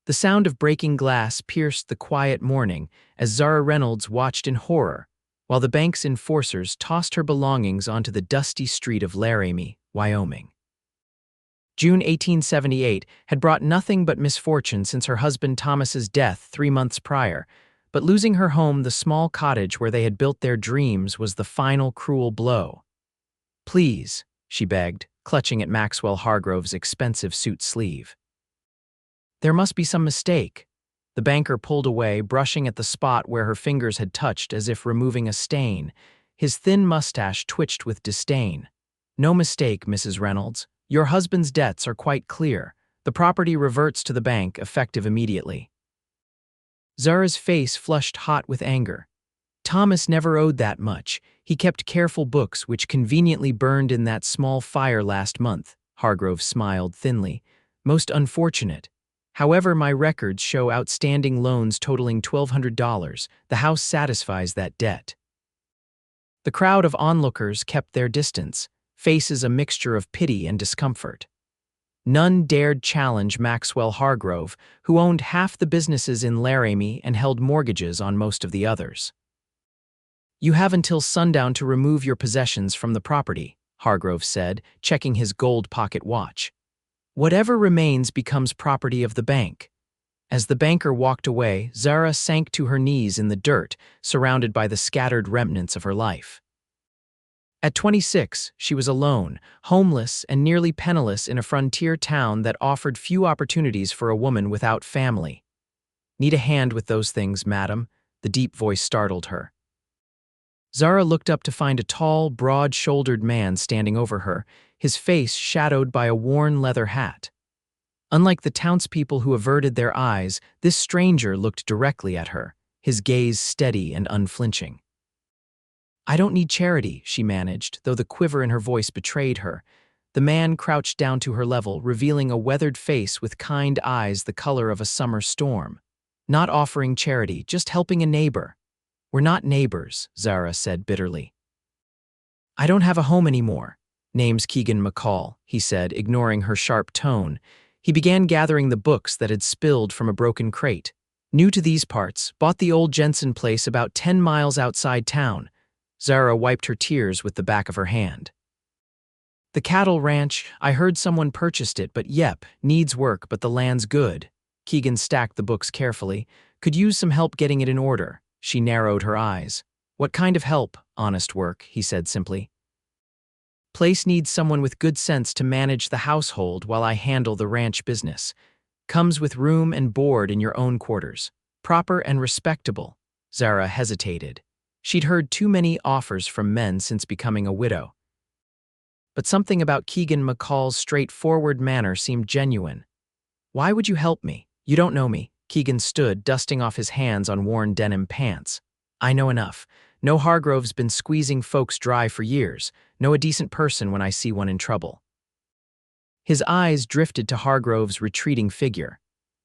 The sound of breaking glass pierced the quiet morning as Zara Reynolds watched in horror, while the bank's enforcers tossed her belongings onto the dusty street of Laramie, Wyoming. June 1878 had brought nothing but misfortune since her husband Thomas's death 3 months prior, but losing her home, the small cottage where they had built their dreams, was the final cruel blow. "Please," she begged, clutching at Maxwell Hargrove's expensive suit sleeve. "There must be some mistake." The banker pulled away, brushing at the spot where her fingers had touched as if removing a stain. His thin mustache twitched with disdain. "No mistake, Mrs. Reynolds. Your husband's debts are quite clear. The property reverts to the bank, effective immediately." Zara's face flushed hot with anger. "Thomas never owed that much. He kept careful books which conveniently burned in that small fire last month." Hargrove smiled thinly. "Most unfortunate. However, my records show outstanding loans totaling $1,200. The house satisfies that debt." The crowd of onlookers kept their distance, faces a mixture of pity and discomfort. None dared challenge Maxwell Hargrove, who owned half the businesses in Laramie and held mortgages on most of the others. "You have until sundown to remove your possessions from the property," Hargrove said, checking his gold pocket watch. "Whatever remains becomes property of the bank." As the banker walked away, Zara sank to her knees in the dirt, surrounded by the scattered remnants of her life. At 26, she was alone, homeless, and nearly penniless in a frontier town that offered few opportunities for a woman without family. "Need a hand with those things, madam?" The deep voice startled her. Zara looked up to find a tall, broad-shouldered man standing over her, his face shadowed by a worn leather hat. Unlike the townspeople who averted their eyes, this stranger looked directly at her, his gaze steady and unflinching. "I don't need charity," she managed, though the quiver in her voice betrayed her. The man crouched down to her level, revealing a weathered face with kind eyes the color of a summer storm. "Not offering charity, just helping a neighbor." "We're not neighbors," Zara said bitterly. "I don't have a home anymore." "Name's Keegan McCall," he said, ignoring her sharp tone. He began gathering the books that had spilled from a broken crate. "New to these parts, bought the old Jensen place about 10 miles outside town." Zara wiped her tears with the back of her hand. "The cattle ranch, I heard someone purchased it, but yep, needs work, but the land's good." Keegan stacked the books carefully. "Could use some help getting it in order." She narrowed her eyes. "What kind of help?" "Honest work," he said simply. "Place needs someone with good sense to manage the household while I handle the ranch business. Comes with room and board in your own quarters. Proper and respectable." Zara hesitated. She'd heard too many offers from men since becoming a widow. But something about Keegan McCall's straightforward manner seemed genuine. "Why would you help me? You don't know me." Keegan stood, dusting off his hands on worn denim pants. "I know enough. Know Hargrove's been squeezing folks dry for years. Know a decent person when I see one in trouble." His eyes drifted to Hargrove's retreating figure.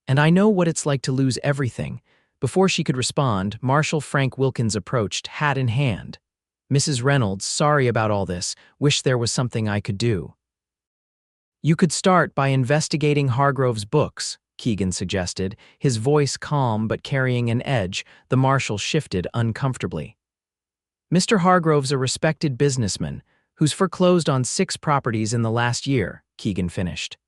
"And I know what it's like to lose everything." Before she could respond, Marshal Frank Wilkins approached, hat in hand. "Mrs. Reynolds, sorry about all this. Wish there was something I could do." "You could start by investigating Hargrove's books," Keegan suggested, his voice calm but carrying an edge. The marshal shifted uncomfortably. "Mr. Hargrove's a respected businessman who's foreclosed on 6 properties in the last year," Keegan finished.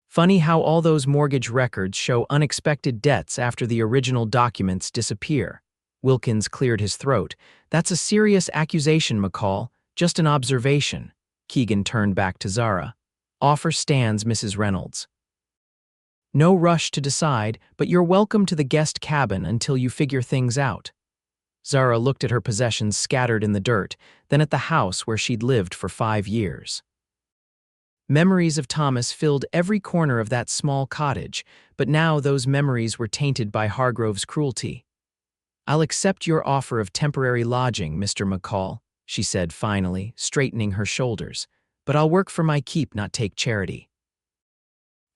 "Funny how all those mortgage records show unexpected debts after the original documents disappear." Wilkins cleared his throat. "That's a serious accusation, McCall. Just an observation." Keegan turned back to Zara. "Offer stands, Mrs. Reynolds. No rush to decide, but you're welcome to the guest cabin until you figure things out." Zara looked at her possessions scattered in the dirt, then at the house where she'd lived for 5 years. Memories of Thomas filled every corner of that small cottage, but now those memories were tainted by Hargrove's cruelty. "I'll accept your offer of temporary lodging, Mr. McCall," she said finally, straightening her shoulders. "But I'll work for my keep, not take charity."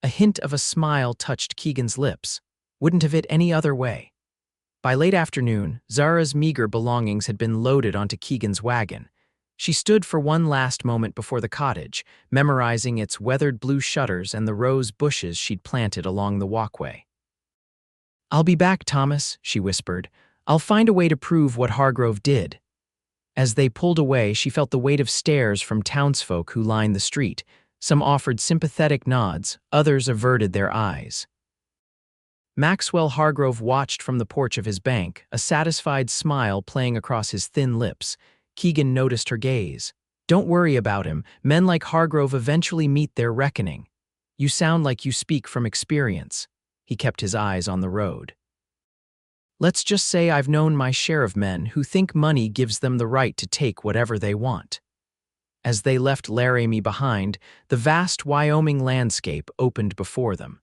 A hint of a smile touched Keegan's lips. Wouldn't have it any other way. By late afternoon, Zara's meager belongings had been loaded onto Keegan's wagon. She stood for one last moment before the cottage, memorizing its weathered blue shutters and the rose bushes she'd planted along the walkway. "I'll be back, Thomas," she whispered. "I'll find a way to prove what Hargrove did." As they pulled away, she felt the weight of stares from townsfolk who lined the street. Some offered sympathetic nods, others averted their eyes. Maxwell Hargrove watched from the porch of his bank, a satisfied smile playing across his thin lips. Keegan noticed her gaze. "Don't worry about him. Men like Hargrove eventually meet their reckoning. You sound like you speak from experience." He kept his eyes on the road. "Let's just say I've known my share of men who think money gives them the right to take whatever they want." As they left Laramie behind, the vast Wyoming landscape opened before them.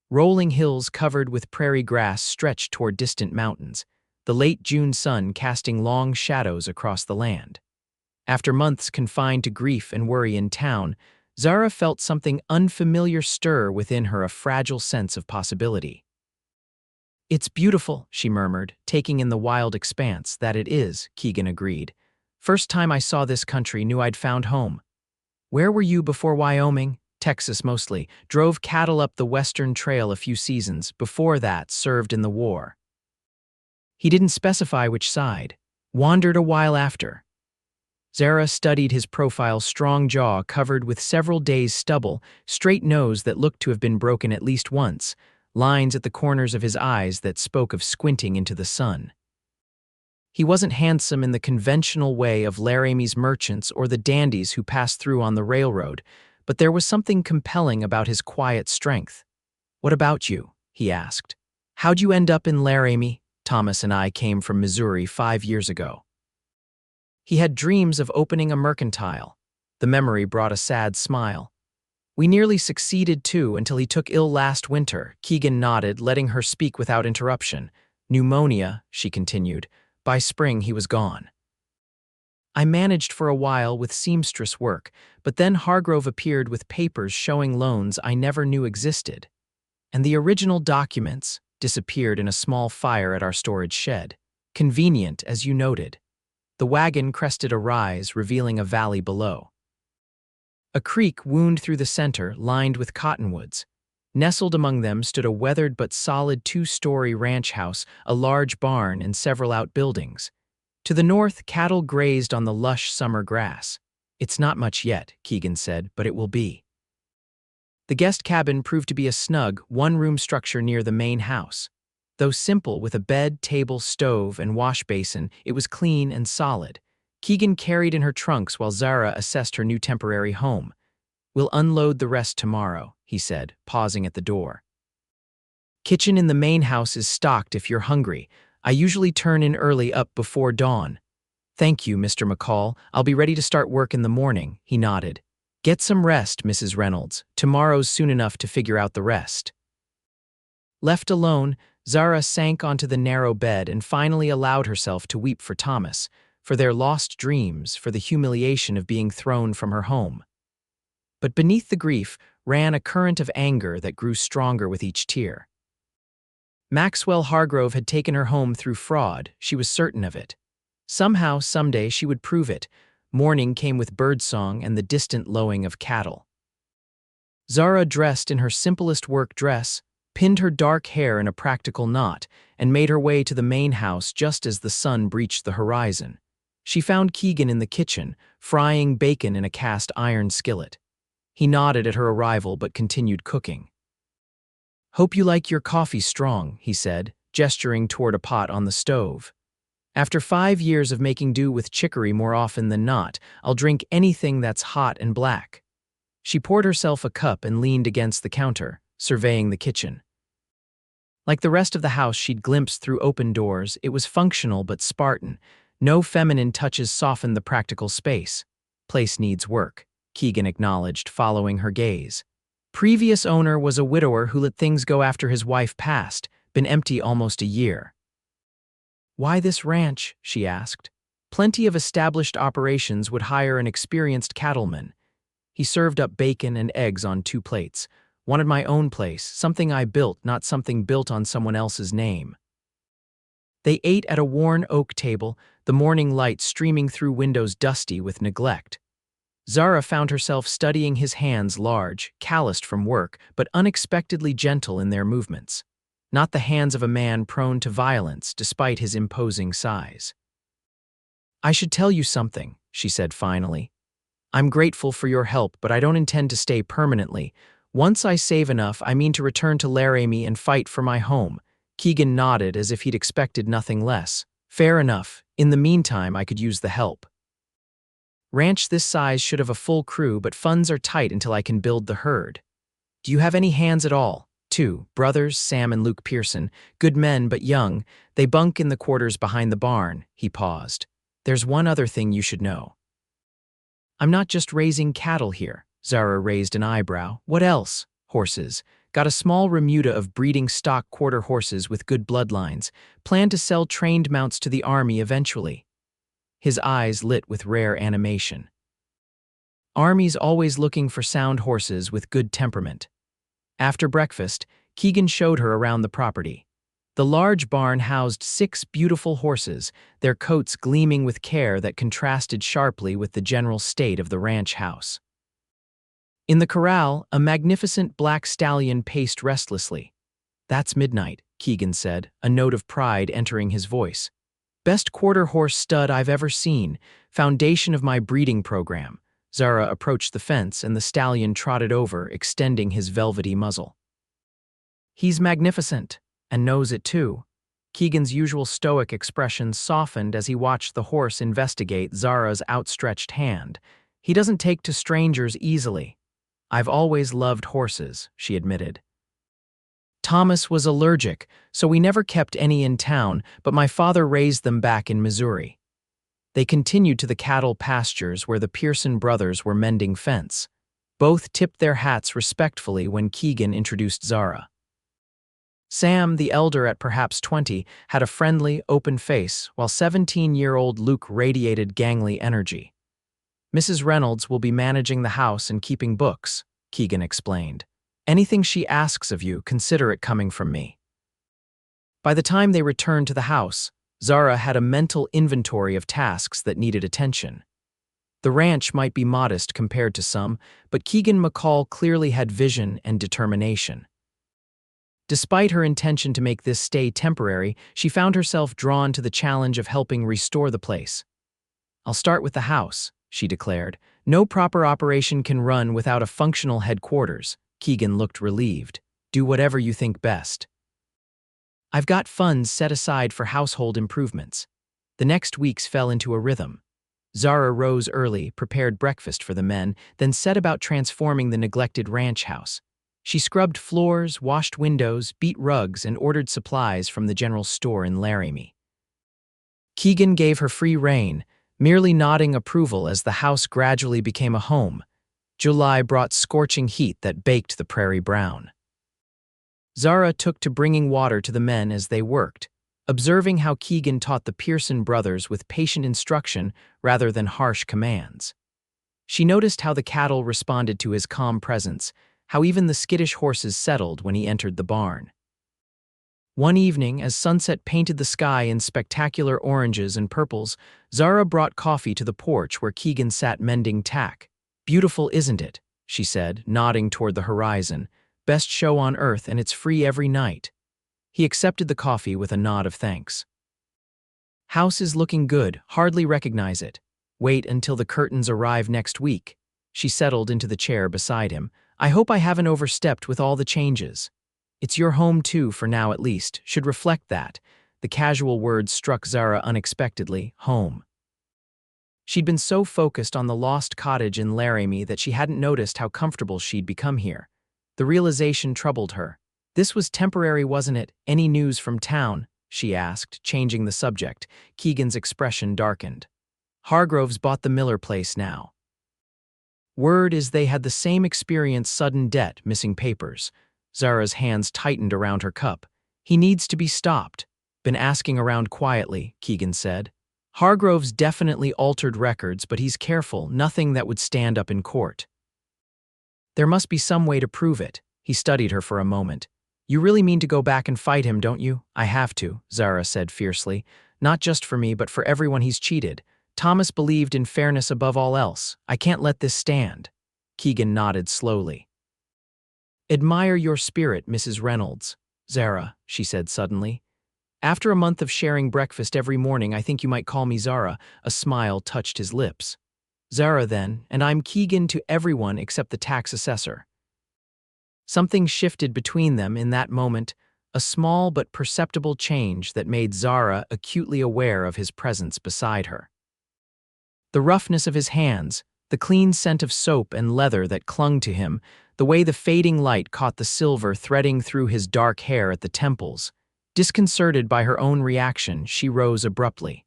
Rolling hills covered with prairie grass stretched toward distant mountains, the late June sun casting long shadows across the land. After months confined to grief and worry in town, Zara felt something unfamiliar stir within her, a fragile sense of possibility. "It's beautiful," she murmured, taking in the wild expanse. "That it is," Keegan agreed. "First time I saw this country, knew I'd found home." "Where were you before Wyoming?" "Texas mostly. Drove cattle up the Western Trail a few seasons. Before that, served in the war." He didn't specify which side. "Wandered a while after." Zara studied his profile, strong jaw covered with several days' stubble, straight nose that looked to have been broken at least once, lines at the corners of his eyes that spoke of squinting into the sun. He wasn't handsome in the conventional way of Laramie's merchants or the dandies who passed through on the railroad, but there was something compelling about his quiet strength. "What about you?" he asked. "How'd you end up in Laramie?" "Thomas and I came from Missouri 5 years ago." He had dreams of opening a mercantile. The memory brought a sad smile. "We nearly succeeded too until he took ill last winter." Keegan nodded, letting her speak without interruption. "Pneumonia," she continued. "By spring he was gone. I managed for a while with seamstress work, but then Hargrove appeared with papers showing loans I never knew existed. And the original documents disappeared in a small fire at our storage shed. Convenient, as you noted." The wagon crested a rise, revealing a valley below. A creek wound through the center, lined with cottonwoods. Nestled among them stood a weathered but solid 2-story ranch house, a large barn, and several outbuildings. To the north, cattle grazed on the lush summer grass. "It's not much yet," Keegan said, "but it will be." The guest cabin proved to be a snug, one-room structure near the main house. Though simple, with a bed, table, stove, and wash basin, it was clean and solid. Keegan carried in her trunks while Zara assessed her new temporary home. "We'll unload the rest tomorrow," he said, pausing at the door. "Kitchen in the main house is stocked if you're hungry. I usually turn in early, up before dawn." "Thank you, Mr. McCall. I'll be ready to start work in the morning," he nodded. "Get some rest, Mrs. Reynolds. Tomorrow's soon enough to figure out the rest." Left alone, Zara sank onto the narrow bed and finally allowed herself to weep for Thomas, for their lost dreams, for the humiliation of being thrown from her home. But beneath the grief ran a current of anger that grew stronger with each tear. Maxwell Hargrove had taken her home through fraud, she was certain of it. Somehow, someday, she would prove it. Morning came with birdsong and the distant lowing of cattle. Zara, dressed in her simplest work dress, pinned her dark hair in a practical knot, and made her way to the main house just as the sun breached the horizon. She found Keegan in the kitchen, frying bacon in a cast iron skillet. He nodded at her arrival but continued cooking. "Hope you like your coffee strong," he said, gesturing toward a pot on the stove. "After 5 years of making do with chicory more often than not, I'll drink anything that's hot and black." She poured herself a cup and leaned against the counter, surveying the kitchen. Like the rest of the house she'd glimpsed through open doors, it was functional but Spartan. No feminine touches softened the practical space. "Place needs work," Keegan acknowledged, following her gaze. Previous owner was a widower who let things go after his wife passed, been empty almost a year. "Why this ranch?" she asked. Plenty of established operations would hire an experienced cattleman. He served up bacon and eggs on 2 plates. "Wanted my own place, something I built, not something built on someone else's name." They ate at a worn oak table, the morning light streaming through windows dusty with neglect. Zara found herself studying his hands, large, calloused from work, but unexpectedly gentle in their movements. not the hands of a man prone to violence despite his imposing size. "I should tell you something," she said finally. "I'm grateful for your help, but I don't intend to stay permanently. Once I save enough, I mean to return to Laramie and fight for my home." Keegan nodded as if he'd expected nothing less. "Fair enough. In the meantime, I could use the help. Ranch this size should have a full crew, but funds are tight until I can build the herd. Do you have any hands at all?" Two brothers, Sam and Luke Pearson, good men but young, they bunk in the quarters behind the barn. He paused. "There's one other thing you should know. I'm not just raising cattle here." Zara raised an eyebrow. "What else?" "Horses. Got a small remuda of breeding stock quarter horses with good bloodlines. Plan to sell trained mounts to the army eventually." His eyes lit with rare animation. Army's always looking for sound horses with good temperament. After breakfast, Keegan showed her around the property. The large barn housed 6 beautiful horses, their coats gleaming with care that contrasted sharply with the general state of the ranch house. In the corral, a magnificent black stallion paced restlessly. "That's Midnight," Keegan said, a note of pride entering his voice. "Best quarter horse stud I've ever seen, foundation of my breeding program." Zara approached the fence and the stallion trotted over, extending his velvety muzzle. "He's magnificent, and knows it too." Keegan's usual stoic expression softened as he watched the horse investigate Zara's outstretched hand. "He doesn't take to strangers easily." "I've always loved horses," she admitted. "Thomas was allergic, so we never kept any in town, but my father raised them back in Missouri." They continued to the cattle pastures where the Pearson brothers were mending fence. Both tipped their hats respectfully when Keegan introduced Zara. Sam, the elder at perhaps 20, had a friendly, open face, while 17-year-old Luke radiated gangly energy. "Mrs. Reynolds will be managing the house and keeping books," Keegan explained. "Anything she asks of you, consider it coming from me." By the time they returned to the house, Zara had a mental inventory of tasks that needed attention. The ranch might be modest compared to some, but Keegan McCall clearly had vision and determination. Despite her intention to make this stay temporary, she found herself drawn to the challenge of helping restore the place. "I'll start with the house," she declared. "No proper operation can run without a functional headquarters." Keegan looked relieved. "Do whatever you think best. I've got funds set aside for household improvements." The next weeks fell into a rhythm. Zara rose early, prepared breakfast for the men, then set about transforming the neglected ranch house. She scrubbed floors, washed windows, beat rugs, and ordered supplies from the general store in Laramie. Keegan gave her free rein, merely nodding approval as the house gradually became a home. July brought scorching heat that baked the prairie brown. Zara took to bringing water to the men as they worked, observing how Keegan taught the Pearson brothers with patient instruction rather than harsh commands. She noticed how the cattle responded to his calm presence, how even the skittish horses settled when he entered the barn. One evening, as sunset painted the sky in spectacular oranges and purples, Zara brought coffee to the porch where Keegan sat mending tack. "Beautiful, isn't it?" she said, nodding toward the horizon. "Best show on earth, and it's free every night." He accepted the coffee with a nod of thanks. "House is looking good, hardly recognize it. Wait until the curtains arrive next week." She settled into the chair beside him. "I hope I haven't overstepped with all the changes." "It's your home too, for now at least, should reflect that." The casual words struck Zara unexpectedly. Home. She'd been so focused on the lost cottage in Laramie that she hadn't noticed how comfortable she'd become here. The realization troubled her. "This was temporary, wasn't it? Any news from town?" she asked, changing the subject. Keegan's expression darkened. "Hargrove's bought the Miller place now. Word is they had the same experience, sudden debt, missing papers." Zara's hands tightened around her cup. "He needs to be stopped." "Been asking around quietly," Keegan said. "Hargrove's definitely altered records, but he's careful, nothing that would stand up in court." "There must be some way to prove it." He studied her for a moment. "You really mean to go back and fight him, don't you?" "I have to," Zara said fiercely. "Not just for me, but for everyone he's cheated. Thomas believed in fairness above all else. I can't let this stand." Keegan nodded slowly. "Admire your spirit, Mrs. Reynolds." Zara, she said suddenly. After a month of sharing breakfast every morning, I think you might call me Zara. A smile touched his lips. Zara, then, and I'm Keegan to everyone except the tax assessor. Something shifted between them in that moment, a small but perceptible change that made Zara acutely aware of his presence beside her. The roughness of his hands, the clean scent of soap and leather that clung to him, the way the fading light caught the silver threading through his dark hair at the temples. Disconcerted by her own reaction, she rose abruptly.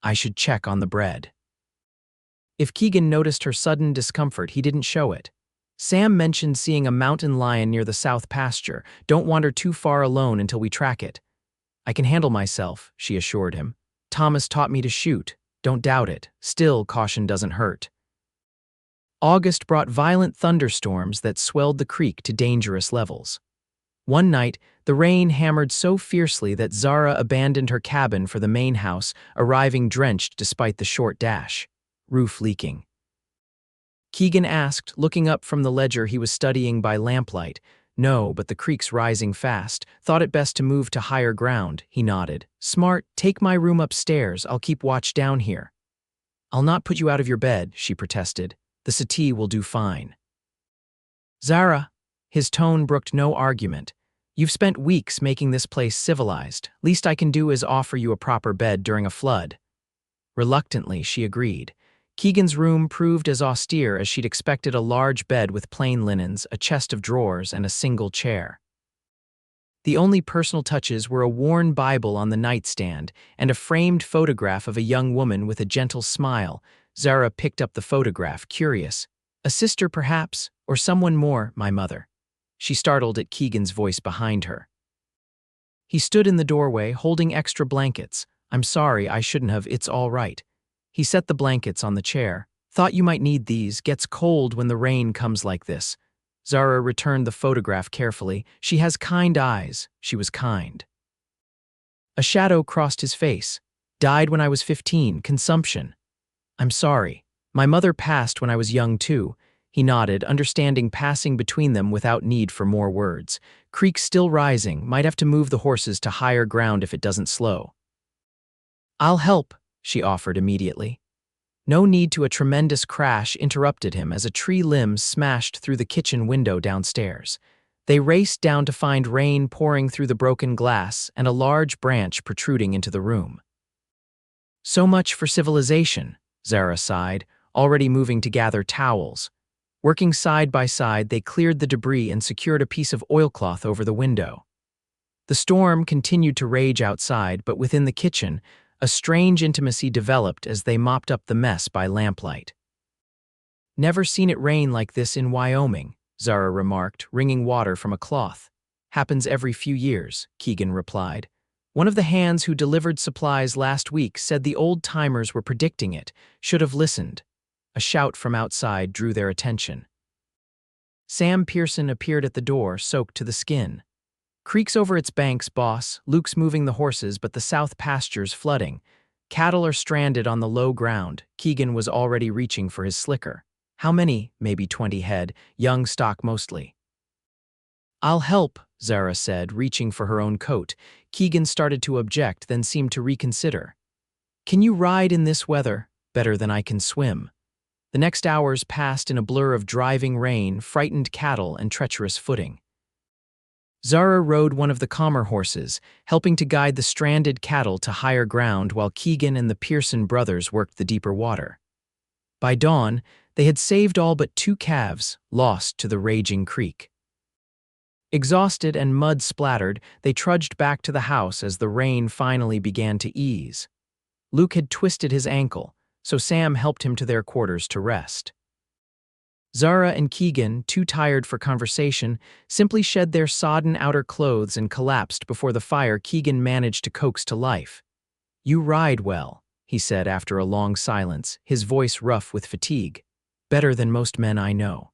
I should check on the bread. If Keegan noticed her sudden discomfort, he didn't show it. Sam mentioned seeing a mountain lion near the south pasture. Don't wander too far alone until we track it. I can handle myself, she assured him. Thomas taught me to shoot. Don't doubt it. Still, caution doesn't hurt. August brought violent thunderstorms that swelled the creek to dangerous levels. One night, the rain hammered so fiercely that Zara abandoned her cabin for the main house, arriving drenched despite the short dash. Roof leaking. Keegan asked, looking up from the ledger he was studying by lamplight. No, but the creek's rising fast. Thought it best to move to higher ground, he nodded. Smart, take my room upstairs. I'll keep watch down here. I'll not put you out of your bed, she protested. The settee will do fine. Zara. His tone brooked no argument. You've spent weeks making this place civilized. Least I can do is offer you a proper bed during a flood. Reluctantly, she agreed. Keegan's room proved as austere as she'd expected, a large bed with plain linens, a chest of drawers, and a single chair. The only personal touches were a worn Bible on the nightstand and a framed photograph of a young woman with a gentle smile. Zara picked up the photograph, curious. A sister, perhaps, or someone more, my mother. She startled at Keegan's voice behind her. He stood in the doorway, holding extra blankets. I'm sorry, I shouldn't have, it's all right. He set the blankets on the chair. Thought you might need these, gets cold when the rain comes like this. Zara returned the photograph carefully. She has kind eyes. She was kind. A shadow crossed his face. Died when I was 15, consumption. I'm sorry. My mother passed when I was young too. He nodded, understanding passing between them without need for more words. Creek still rising, might have to move the horses to higher ground if it doesn't slow. I'll help, she offered immediately. No need to. A tremendous crash interrupted him as a tree limb smashed through the kitchen window downstairs. They raced down to find rain pouring through the broken glass and a large branch protruding into the room. So much for civilization, Zara sighed, already moving to gather towels. Working side by side, they cleared the debris and secured a piece of oilcloth over the window. The storm continued to rage outside, but within the kitchen, a strange intimacy developed as they mopped up the mess by lamplight. Never seen it rain like this in Wyoming, Zara remarked, wringing water from a cloth. Happens every few years, Keegan replied. One of the hands who delivered supplies last week said the old-timers were predicting it, should have listened. A shout from outside drew their attention. Sam Pearson appeared at the door, soaked to the skin. Creek's over its banks, boss. Luke's moving the horses, but the south pasture's flooding. Cattle are stranded on the low ground. Keegan was already reaching for his slicker. How many? Maybe 20 head, young stock mostly. I'll help, Zara said, reaching for her own coat. Keegan started to object, then seemed to reconsider. Can you ride in this weather? Better than I can swim. The next hours passed in a blur of driving rain, frightened cattle, and treacherous footing. Zara rode one of the calmer horses, helping to guide the stranded cattle to higher ground while Keegan and the Pearson brothers worked the deeper water. By dawn, they had saved all but 2 calves, lost to the raging creek. Exhausted and mud-splattered, they trudged back to the house as the rain finally began to ease. Luke had twisted his ankle, so Sam helped him to their quarters to rest. Zara and Keegan, too tired for conversation, simply shed their sodden outer clothes and collapsed before the fire Keegan managed to coax to life. You ride well, he said after a long silence, his voice rough with fatigue. Better than most men I know.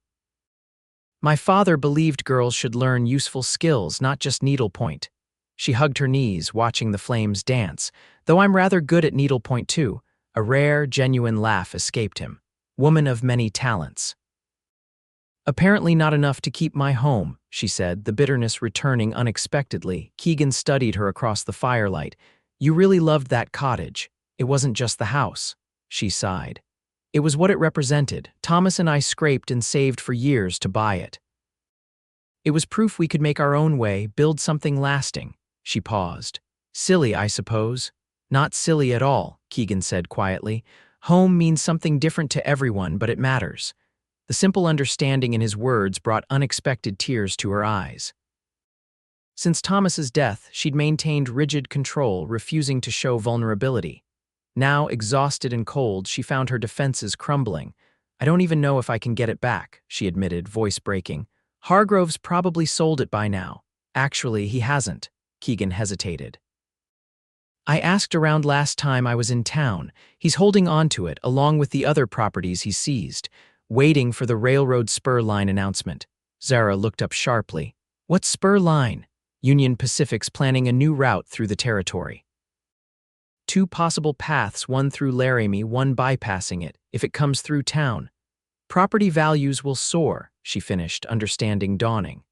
My father believed girls should learn useful skills, not just needlepoint. She hugged her knees, watching the flames dance. Though I'm rather good at needlepoint too. A rare, genuine laugh escaped him. Woman of many talents. Apparently not enough to keep my home, she said, the bitterness returning unexpectedly. Keegan studied her across the firelight. You really loved that cottage. It wasn't just the house. She sighed. It was what it represented. Thomas and I scraped and saved for years to buy it. It was proof we could make our own way, build something lasting. She paused. Silly, I suppose. Not silly at all, Keegan said quietly. Home means something different to everyone, but it matters. The simple understanding in his words brought unexpected tears to her eyes. Since Thomas's death, she'd maintained rigid control, refusing to show vulnerability. Now, exhausted and cold, she found her defenses crumbling. I don't even know if I can get it back, she admitted, voice breaking. Hargrove's probably sold it by now. Actually, he hasn't. Keegan hesitated. I asked around last time I was in town. He's holding on to it, along with the other properties he seized, waiting for the railroad spur line announcement. Zara looked up sharply. What spur line? Union Pacific's planning a new route through the territory. 2 possible paths, one through Laramie, one bypassing it, if it comes through town. Property values will soar, she finished, understanding dawning.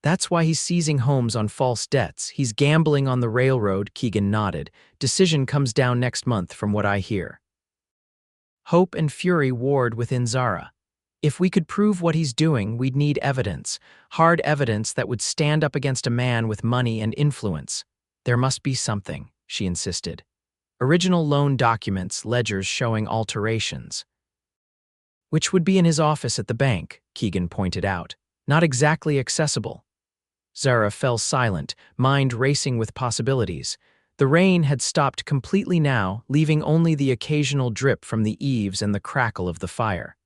That's why he's seizing homes on false debts. He's gambling on the railroad, Keegan nodded. Decision comes down next month from what I hear. Hope and fury warred within Zara. If we could prove what he's doing, we'd need evidence. Hard evidence that would stand up against a man with money and influence. There must be something, she insisted. Original loan documents, ledgers showing alterations. Which would be in his office at the bank, Keegan pointed out. Not exactly accessible. Zara fell silent, mind racing with possibilities. The rain had stopped completely now, leaving only the occasional drip from the eaves and the crackle of the fire.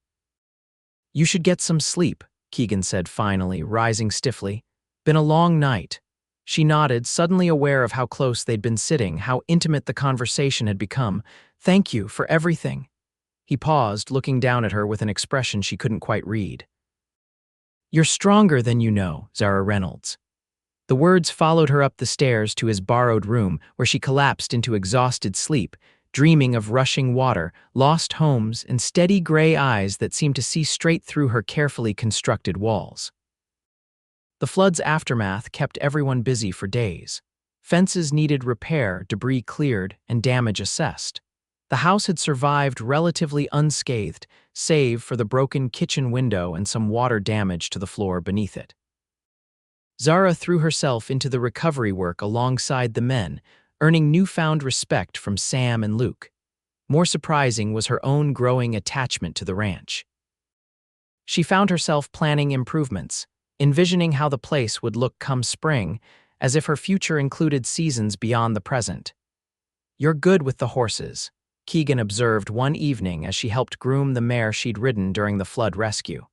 You should get some sleep, Keegan said finally, rising stiffly. Been a long night. She nodded, suddenly aware of how close they'd been sitting, how intimate the conversation had become. Thank you for everything. He paused, looking down at her with an expression she couldn't quite read. You're stronger than you know, Zara Reynolds. The words followed her up the stairs to his borrowed room, where she collapsed into exhausted sleep, dreaming of rushing water, lost homes, and steady gray eyes that seemed to see straight through her carefully constructed walls. The flood's aftermath kept everyone busy for days. Fences needed repair, debris cleared, and damage assessed. The house had survived relatively unscathed, save for the broken kitchen window and some water damage to the floor beneath it. Zara threw herself into the recovery work alongside the men, earning newfound respect from Sam and Luke. More surprising was her own growing attachment to the ranch. She found herself planning improvements, envisioning how the place would look come spring, as if her future included seasons beyond the present. You're good with the horses, Keegan observed one evening as she helped groom the mare she'd ridden during the flood rescue.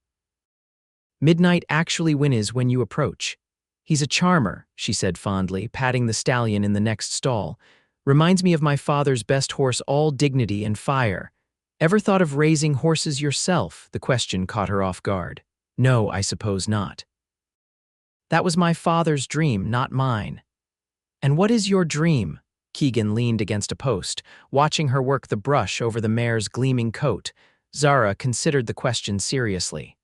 Midnight actually wins when you approach. He's a charmer, she said fondly, patting the stallion in the next stall. Reminds me of my father's best horse, all dignity and fire. Ever thought of raising horses yourself? The question caught her off guard. No, I suppose not. That was my father's dream, not mine. And what is your dream? Keegan leaned against a post, watching her work the brush over the mare's gleaming coat. Zara considered the question seriously.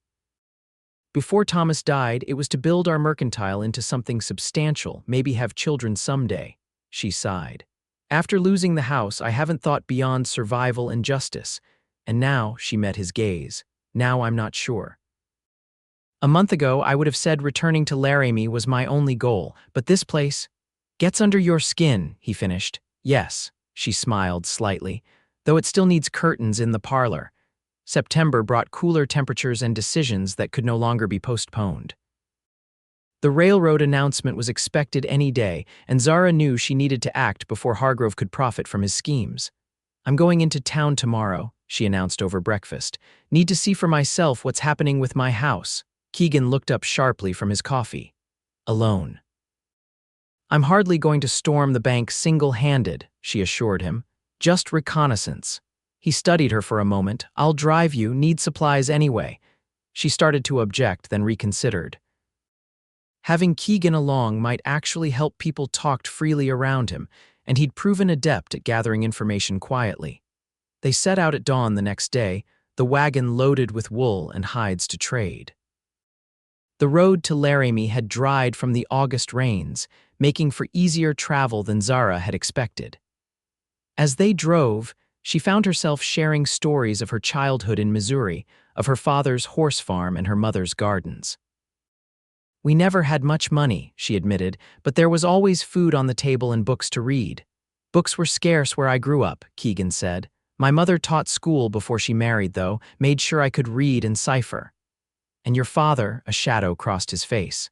Before Thomas died, it was to build our mercantile into something substantial, maybe have children someday, she sighed. After losing the house, I haven't thought beyond survival and justice. And now, she met his gaze. Now I'm not sure. A month ago, I would have said returning to Laramie was my only goal, but this place gets under your skin, he finished. Yes, she smiled slightly, though it still needs curtains in the parlor. September brought cooler temperatures and decisions that could no longer be postponed. The railroad announcement was expected any day, and Zara knew she needed to act before Hargrove could profit from his schemes. I'm going into town tomorrow, she announced over breakfast. Need to see for myself what's happening with my house. Keegan looked up sharply from his coffee. Alone. I'm hardly going to storm the bank single-handed, she assured him. Just reconnaissance. He studied her for a moment. I'll drive you, need supplies anyway. She started to object, then reconsidered. Having Keegan along might actually help people talk freely around him, and he'd proven adept at gathering information quietly. They set out at dawn the next day, the wagon loaded with wool and hides to trade. The road to Laramie had dried from the August rains, making for easier travel than Zara had expected. As they drove, she found herself sharing stories of her childhood in Missouri, of her father's horse farm and her mother's gardens. "We never had much money," she admitted, "but there was always food on the table and books to read. Books were scarce where I grew up," Keegan said. "My mother taught school before she married, though, made sure I could read and cipher." "And your father," a shadow crossed his face.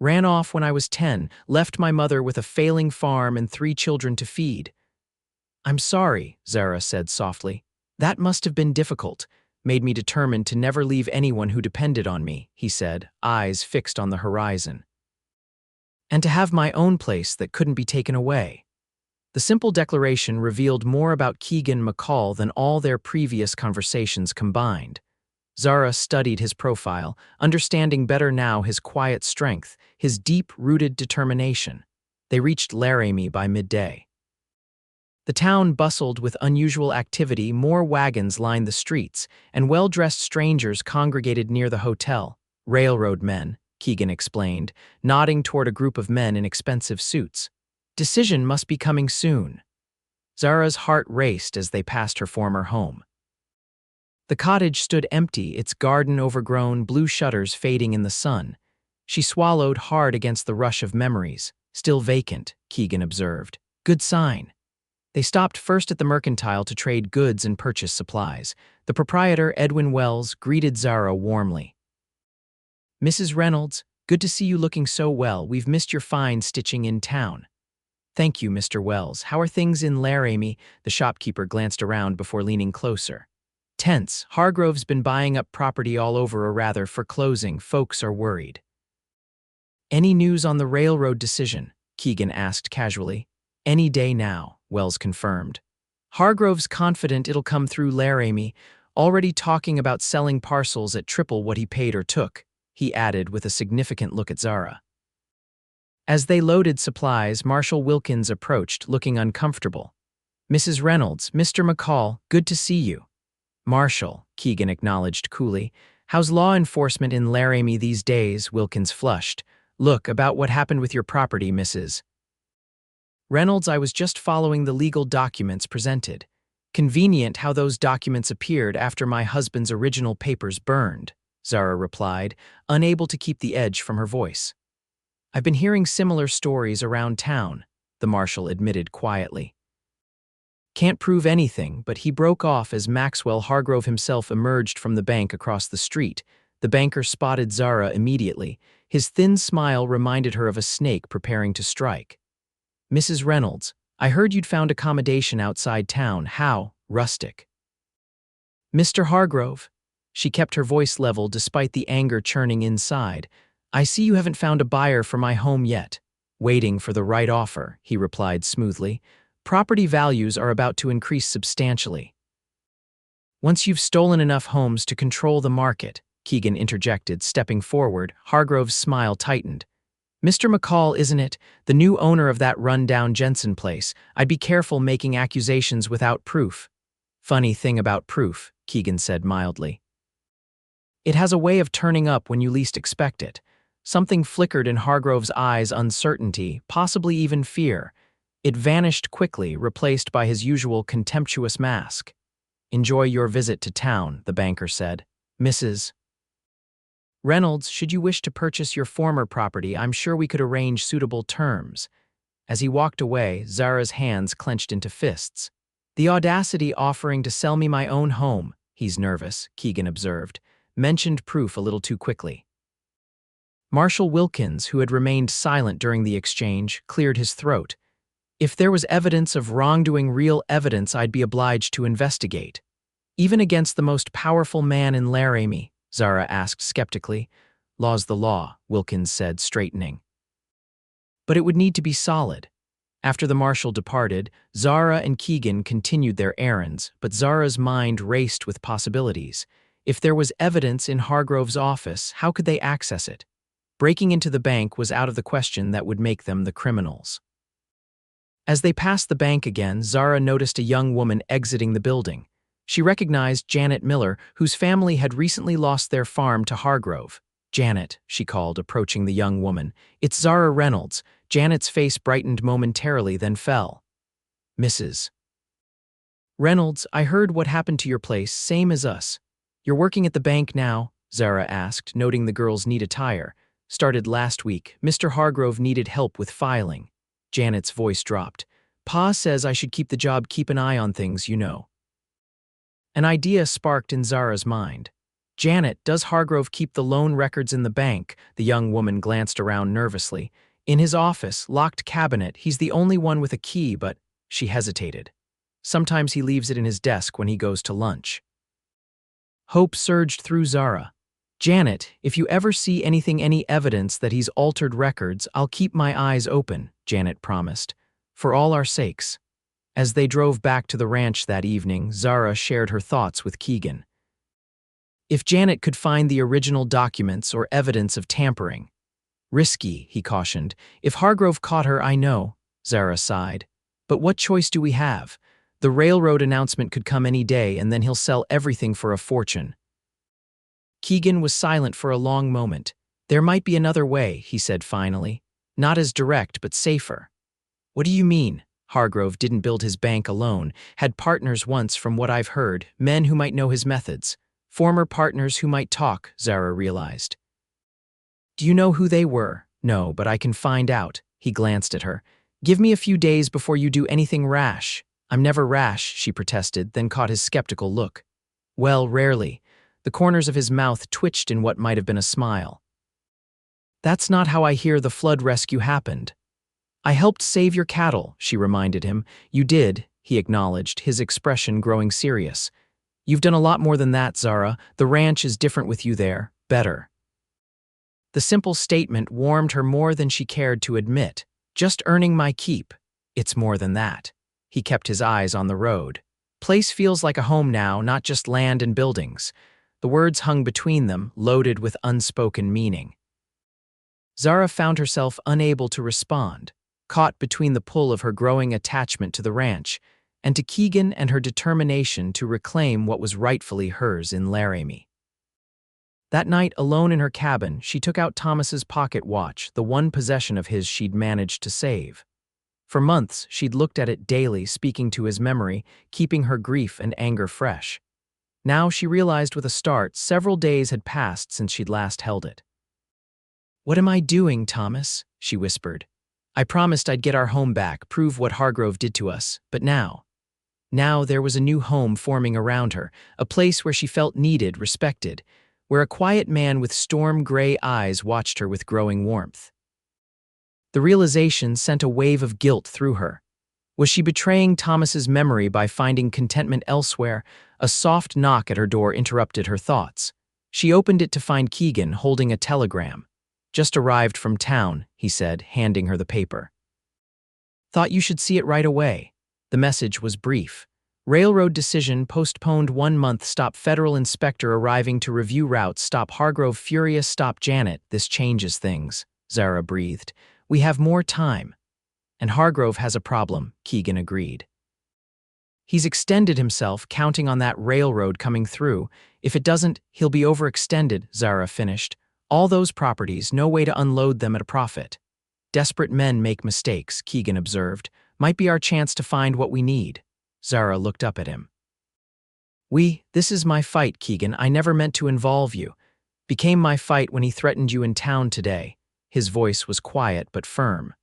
"Ran off when I was 10, left my mother with a failing farm and 3 children to feed." "I'm sorry," Zara said softly. "That must have been difficult. Made me determined to never leave anyone who depended on me," he said, eyes fixed on the horizon. "And to have my own place that couldn't be taken away." The simple declaration revealed more about Keegan McCall than all their previous conversations combined. Zara studied his profile, understanding better now his quiet strength, his deep-rooted determination. They reached Laramie by midday. The town bustled with unusual activity. More wagons lined the streets, and well-dressed strangers congregated near the hotel. "Railroad men," Keegan explained, nodding toward a group of men in expensive suits. "Decision must be coming soon." Zara's heart raced as they passed her former home. The cottage stood empty, its garden overgrown, blue shutters fading in the sun. She swallowed hard against the rush of memories. "Still vacant," Keegan observed. "Good sign." They stopped first at the mercantile to trade goods and purchase supplies. The proprietor, Edwin Wells, greeted Zara warmly. "Mrs. Reynolds, good to see you looking so well. We've missed your fine stitching in town." "Thank you, Mr. Wells. How are things in Laramie?" The shopkeeper glanced around before leaning closer. "Tense. Hargrove's been buying up property all over, or rather, foreclosing. Folks are worried." "Any news on the railroad decision?" Keegan asked casually. "Any day now," Wells confirmed. "Hargrove's confident it'll come through Laramie, already talking about selling parcels at triple what he paid or took," he added with a significant look at Zara. As they loaded supplies, Marshal Wilkins approached, looking uncomfortable. "Mrs. Reynolds, Mr. McCall, good to see you." "Marshal," Keegan acknowledged coolly. "How's law enforcement in Laramie these days?" Wilkins flushed. "Look, about what happened with your property, Mrs. Reynolds. I was just following the legal documents presented. Convenient how those documents appeared after my husband's original papers burned," Zara replied, unable to keep the edge from her voice. "I've been hearing similar stories around town," the marshal admitted quietly. "Can't prove anything," but he broke off as Maxwell Hargrove himself emerged from the bank across the street. The banker spotted Zara immediately. His thin smile reminded her of a snake preparing to strike. "Mrs. Reynolds, I heard you'd found accommodation outside town. How rustic." "Mr. Hargrove," she kept her voice level despite the anger churning inside, "I see you haven't found a buyer for my home yet." "Waiting for the right offer," he replied smoothly. "Property values are about to increase substantially." "Once you've stolen enough homes to control the market," Keegan interjected, stepping forward. Hargrove's smile tightened. "Mr. McCall, isn't it? The new owner of that run-down Jensen place. I'd be careful making accusations without proof." "Funny thing about proof," Keegan said mildly. "It has a way of turning up when you least expect it." Something flickered in Hargrove's eyes, uncertainty, possibly even fear. It vanished quickly, replaced by his usual contemptuous mask. "Enjoy your visit to town," the banker said. "Mrs. Reynolds, should you wish to purchase your former property, I'm sure we could arrange suitable terms." As he walked away, Zara's hands clenched into fists. "The audacity offering to sell me my own home." "He's nervous," Keegan observed. Mentioned proof a little too quickly. Marshal Wilkins, who had remained silent during the exchange, cleared his throat. "If there was evidence of wrongdoing, real evidence, I'd be obliged to investigate." "Even against the most powerful man in Laramie?" Zara asked skeptically. "Law's the law," Wilkins said, straightening. "But it would need to be solid." After the marshal departed, Zara and Keegan continued their errands, but Zara's mind raced with possibilities. If there was evidence in Hargrove's office, how could they access it? Breaking into the bank was out of the question. That would make them the criminals. As they passed the bank again, Zara noticed a young woman exiting the building. She recognized Janet Miller, whose family had recently lost their farm to Hargrove. Janet, she called, approaching the young woman. It's Zara Reynolds. Janet's face brightened momentarily, then fell. Mrs. Reynolds, I heard what happened to your place, same as us. You're working at the bank now? Zara asked, noting the girl's neat attire. Started last week. Mr. Hargrove needed help with filing. Janet's voice dropped. Pa says I should keep the job, keep an eye on things, you know. An idea sparked in Zara's mind. Janet, does Hargrove keep the loan records in the bank? The young woman glanced around nervously. In his office, locked cabinet, he's the only one with a key, but she hesitated. Sometimes he leaves it in his desk when he goes to lunch. Hope surged through Zara. Janet, if you ever see any evidence that he's altered records, I'll keep my eyes open, Janet promised. For all our sakes. As they drove back to the ranch that evening, Zara shared her thoughts with Keegan. If Janet could find the original documents or evidence of tampering. Risky, he cautioned. If Hargrove caught her, I know, Zara sighed. But what choice do we have? The railroad announcement could come any day, and then he'll sell everything for a fortune. Keegan was silent for a long moment. There might be another way, he said finally. Not as direct, but safer. What do you mean? Hargrove didn't build his bank alone, had partners once from what I've heard, men who might know his methods. Former partners who might talk, Zara realized. Do you know who they were? No, but I can find out. He glanced at her. Give me a few days before you do anything rash. I'm never rash, she protested, then caught his skeptical look. Well, rarely. The corners of his mouth twitched in what might have been a smile. That's not how I hear the flood rescue happened. I helped save your cattle, she reminded him. You did, he acknowledged, his expression growing serious. You've done a lot more than that, Zara. The ranch is different with you there. Better. The simple statement warmed her more than she cared to admit. Just earning my keep. It's more than that. He kept his eyes on the road. Place feels like a home now, not just land and buildings. The words hung between them, loaded with unspoken meaning. Zara found herself unable to respond, caught between the pull of her growing attachment to the ranch and to Keegan and her determination to reclaim what was rightfully hers in Laramie. That night, alone in her cabin, she took out Thomas's pocket watch, the one possession of his she'd managed to save. For months, she'd looked at it daily, speaking to his memory, keeping her grief and anger fresh. Now she realized with a start, several days had passed since she'd last held it. What am I doing, Thomas? She whispered. I promised I'd get our home back, prove what Hargrove did to us, but now there was a new home forming around her, a place where she felt needed, respected, where a quiet man with storm-gray eyes watched her with growing warmth. The realization sent a wave of guilt through her. Was she betraying Thomas's memory by finding contentment elsewhere? A soft knock at her door interrupted her thoughts. She opened it to find Keegan holding a telegram. Just arrived from town, he said, handing her the paper. Thought you should see it right away. The message was brief. Railroad decision postponed 1 month. Stop federal inspector arriving to review routes. Stop Hargrove furious. Stop Janet. This changes things, Zara breathed. We have more time. And Hargrove has a problem, Keegan agreed. He's extended himself, counting on that railroad coming through. If it doesn't, he'll be overextended, Zara finished. All those properties, no way to unload them at a profit. Desperate men make mistakes, Keegan observed. Might be our chance to find what we need. Zara looked up at him. This is my fight, Keegan. I never meant to involve you. Became my fight when he threatened you in town today. His voice was quiet but firm.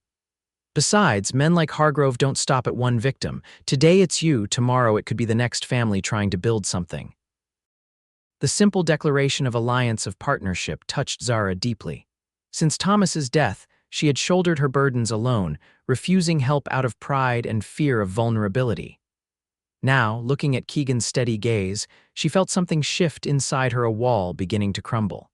Besides, men like Hargrove don't stop at one victim. Today it's you, tomorrow it could be the next family trying to build something. The simple declaration of alliance of partnership touched Zara deeply. Since Thomas's death, she had shouldered her burdens alone, refusing help out of pride and fear of vulnerability. Now, looking at Keegan's steady gaze, she felt something shift inside her, a wall beginning to crumble.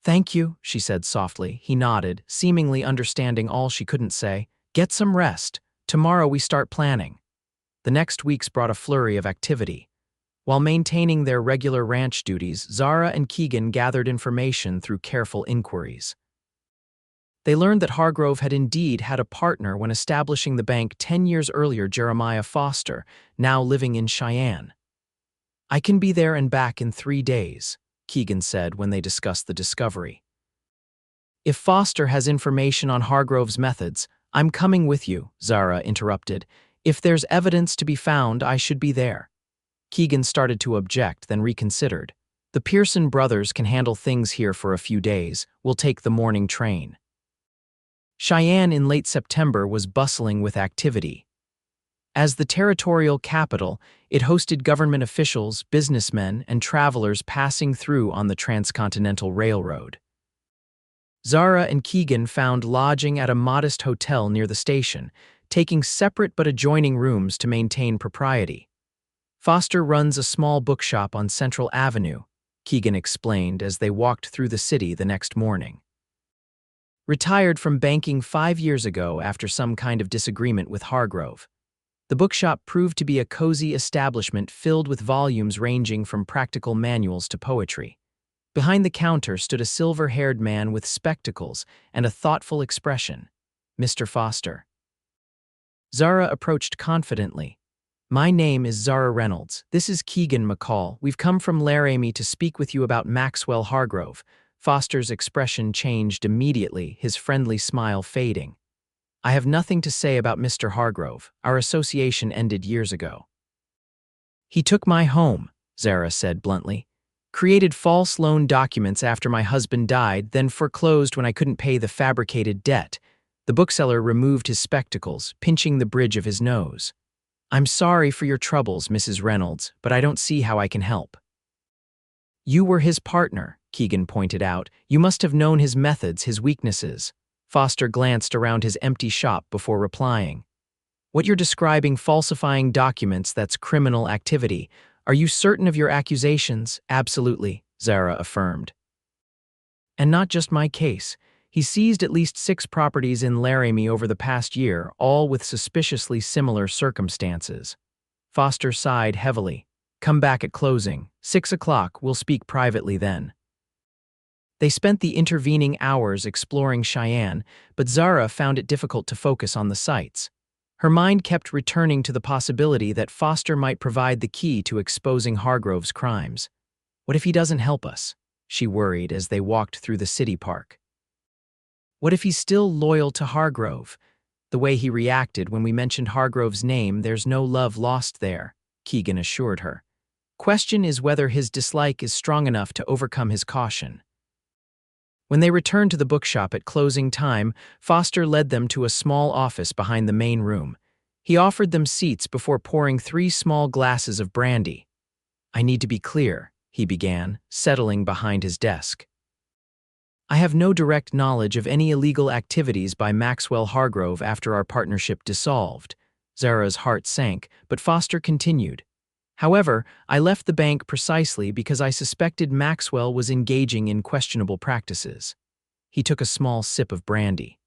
Thank you, she said softly. He nodded, seemingly understanding all she couldn't say. Get some rest. Tomorrow we start planning. The next weeks brought a flurry of activity. While maintaining their regular ranch duties, Zara and Keegan gathered information through careful inquiries. They learned that Hargrove had indeed had a partner when establishing the bank 10 years earlier, Jeremiah Foster, now living in Cheyenne. I can be there and back in 3 days, Keegan said when they discussed the discovery. If Foster has information on Hargrove's methods, I'm coming with you, Zara interrupted. If there's evidence to be found, I should be there. Keegan started to object, then reconsidered. The Pearson brothers can handle things here for a few days. We'll take the morning train. Cheyenne in late September was bustling with activity. As the territorial capital, it hosted government officials, businessmen, and travelers passing through on the Transcontinental Railroad. Zara and Keegan found lodging at a modest hotel near the station, taking separate but adjoining rooms to maintain propriety. Foster runs a small bookshop on Central Avenue, Keegan explained as they walked through the city the next morning. Retired from banking 5 years ago after some kind of disagreement with Hargrove. The bookshop proved to be a cozy establishment filled with volumes ranging from practical manuals to poetry. Behind the counter stood a silver-haired man with spectacles and a thoughtful expression. Mr. Foster. Zara approached confidently. My name is Zara Reynolds. This is Keegan McCall. We've come from Laramie to speak with you about Maxwell Hargrove. Foster's expression changed immediately, his friendly smile fading. I have nothing to say about Mr. Hargrove. Our association ended years ago. He took my home, Zara said bluntly. Created false loan documents after my husband died, then foreclosed when I couldn't pay the fabricated debt. The bookseller removed his spectacles, pinching the bridge of his nose. I'm sorry for your troubles, Mrs. Reynolds, but I don't see how I can help. You were his partner, Keegan pointed out. You must have known his methods, his weaknesses. Foster glanced around his empty shop before replying. What you're describing, falsifying documents, that's criminal activity. Are you certain of your accusations? Absolutely, Zara affirmed. And not just my case. He seized at least 6 properties in Laramie over the past year, all with suspiciously similar circumstances. Foster sighed heavily. Come back at closing. 6 o'clock, we'll speak privately then. They spent the intervening hours exploring Cheyenne, but Zara found it difficult to focus on the sights. Her mind kept returning to the possibility that Foster might provide the key to exposing Hargrove's crimes. What if he doesn't help us? She worried as they walked through the city park. What if he's still loyal to Hargrove? The way he reacted when we mentioned Hargrove's name, there's no love lost there, Keegan assured her. Question is whether his dislike is strong enough to overcome his caution. When they returned to the bookshop at closing time, Foster led them to a small office behind the main room. He offered them seats before pouring 3 small glasses of brandy. I need to be clear, he began, settling behind his desk. I have no direct knowledge of any illegal activities by Maxwell Hargrove after our partnership dissolved. Zara's heart sank, but Foster continued. However, I left the bank precisely because I suspected Maxwell was engaging in questionable practices. He took a small sip of brandy.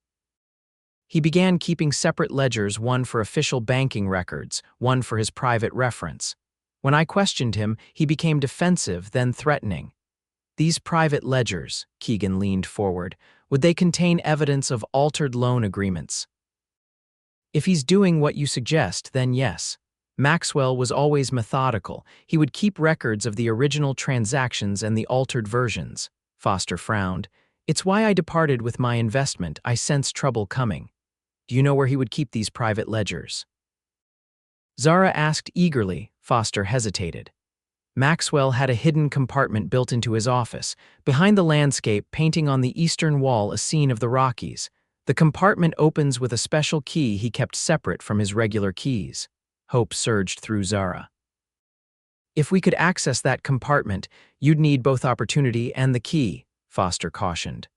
He began keeping separate ledgers, one for official banking records, one for his private reference. When I questioned him, he became defensive, then threatening. These private ledgers, Keegan leaned forward, would they contain evidence of altered loan agreements? If he's doing what you suggest, then yes. Maxwell was always methodical. He would keep records of the original transactions and the altered versions. Foster frowned. It's why I departed with my investment. I sensed trouble coming. Do you know where he would keep these private ledgers? Zara asked eagerly. Foster hesitated. Maxwell had a hidden compartment built into his office, behind the landscape, painting on the eastern wall a scene of the Rockies. The compartment opens with a special key he kept separate from his regular keys. Hope surged through Zara. If we could access that compartment, you'd need both opportunity and the key, Foster cautioned.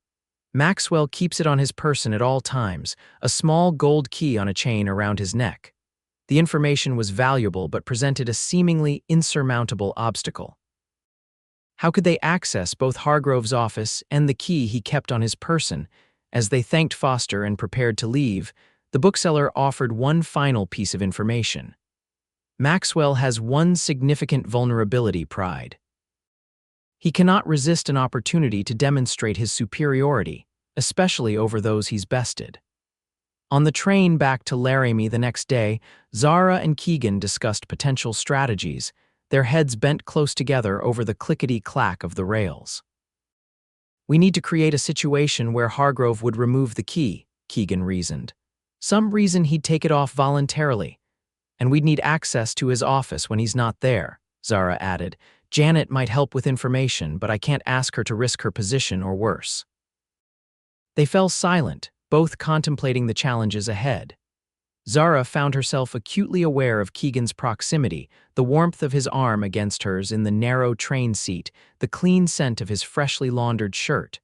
Maxwell keeps it on his person at all times, a small gold key on a chain around his neck. The information was valuable but presented a seemingly insurmountable obstacle. How could they access both Hargrove's office and the key he kept on his person? As they thanked Foster and prepared to leave, the bookseller offered one final piece of information. Maxwell has one significant vulnerability: pride. He cannot resist an opportunity to demonstrate his superiority, especially over those he's bested. On the train back to Laramie the next day, Zara and Keegan discussed potential strategies. their heads bent close together over the clickety-clack of the rails. "We need to create a situation where Hargrove would remove the key," Keegan reasoned. "Some reason he'd take it off voluntarily. And we'd need access to his office when he's not there," Zara added. "Janet might help with information, but I can't ask her to risk her position or worse." They fell silent, both contemplating the challenges ahead. Zara found herself acutely aware of Keegan's proximity, the warmth of his arm against hers in the narrow train seat, the clean scent of his freshly laundered shirt.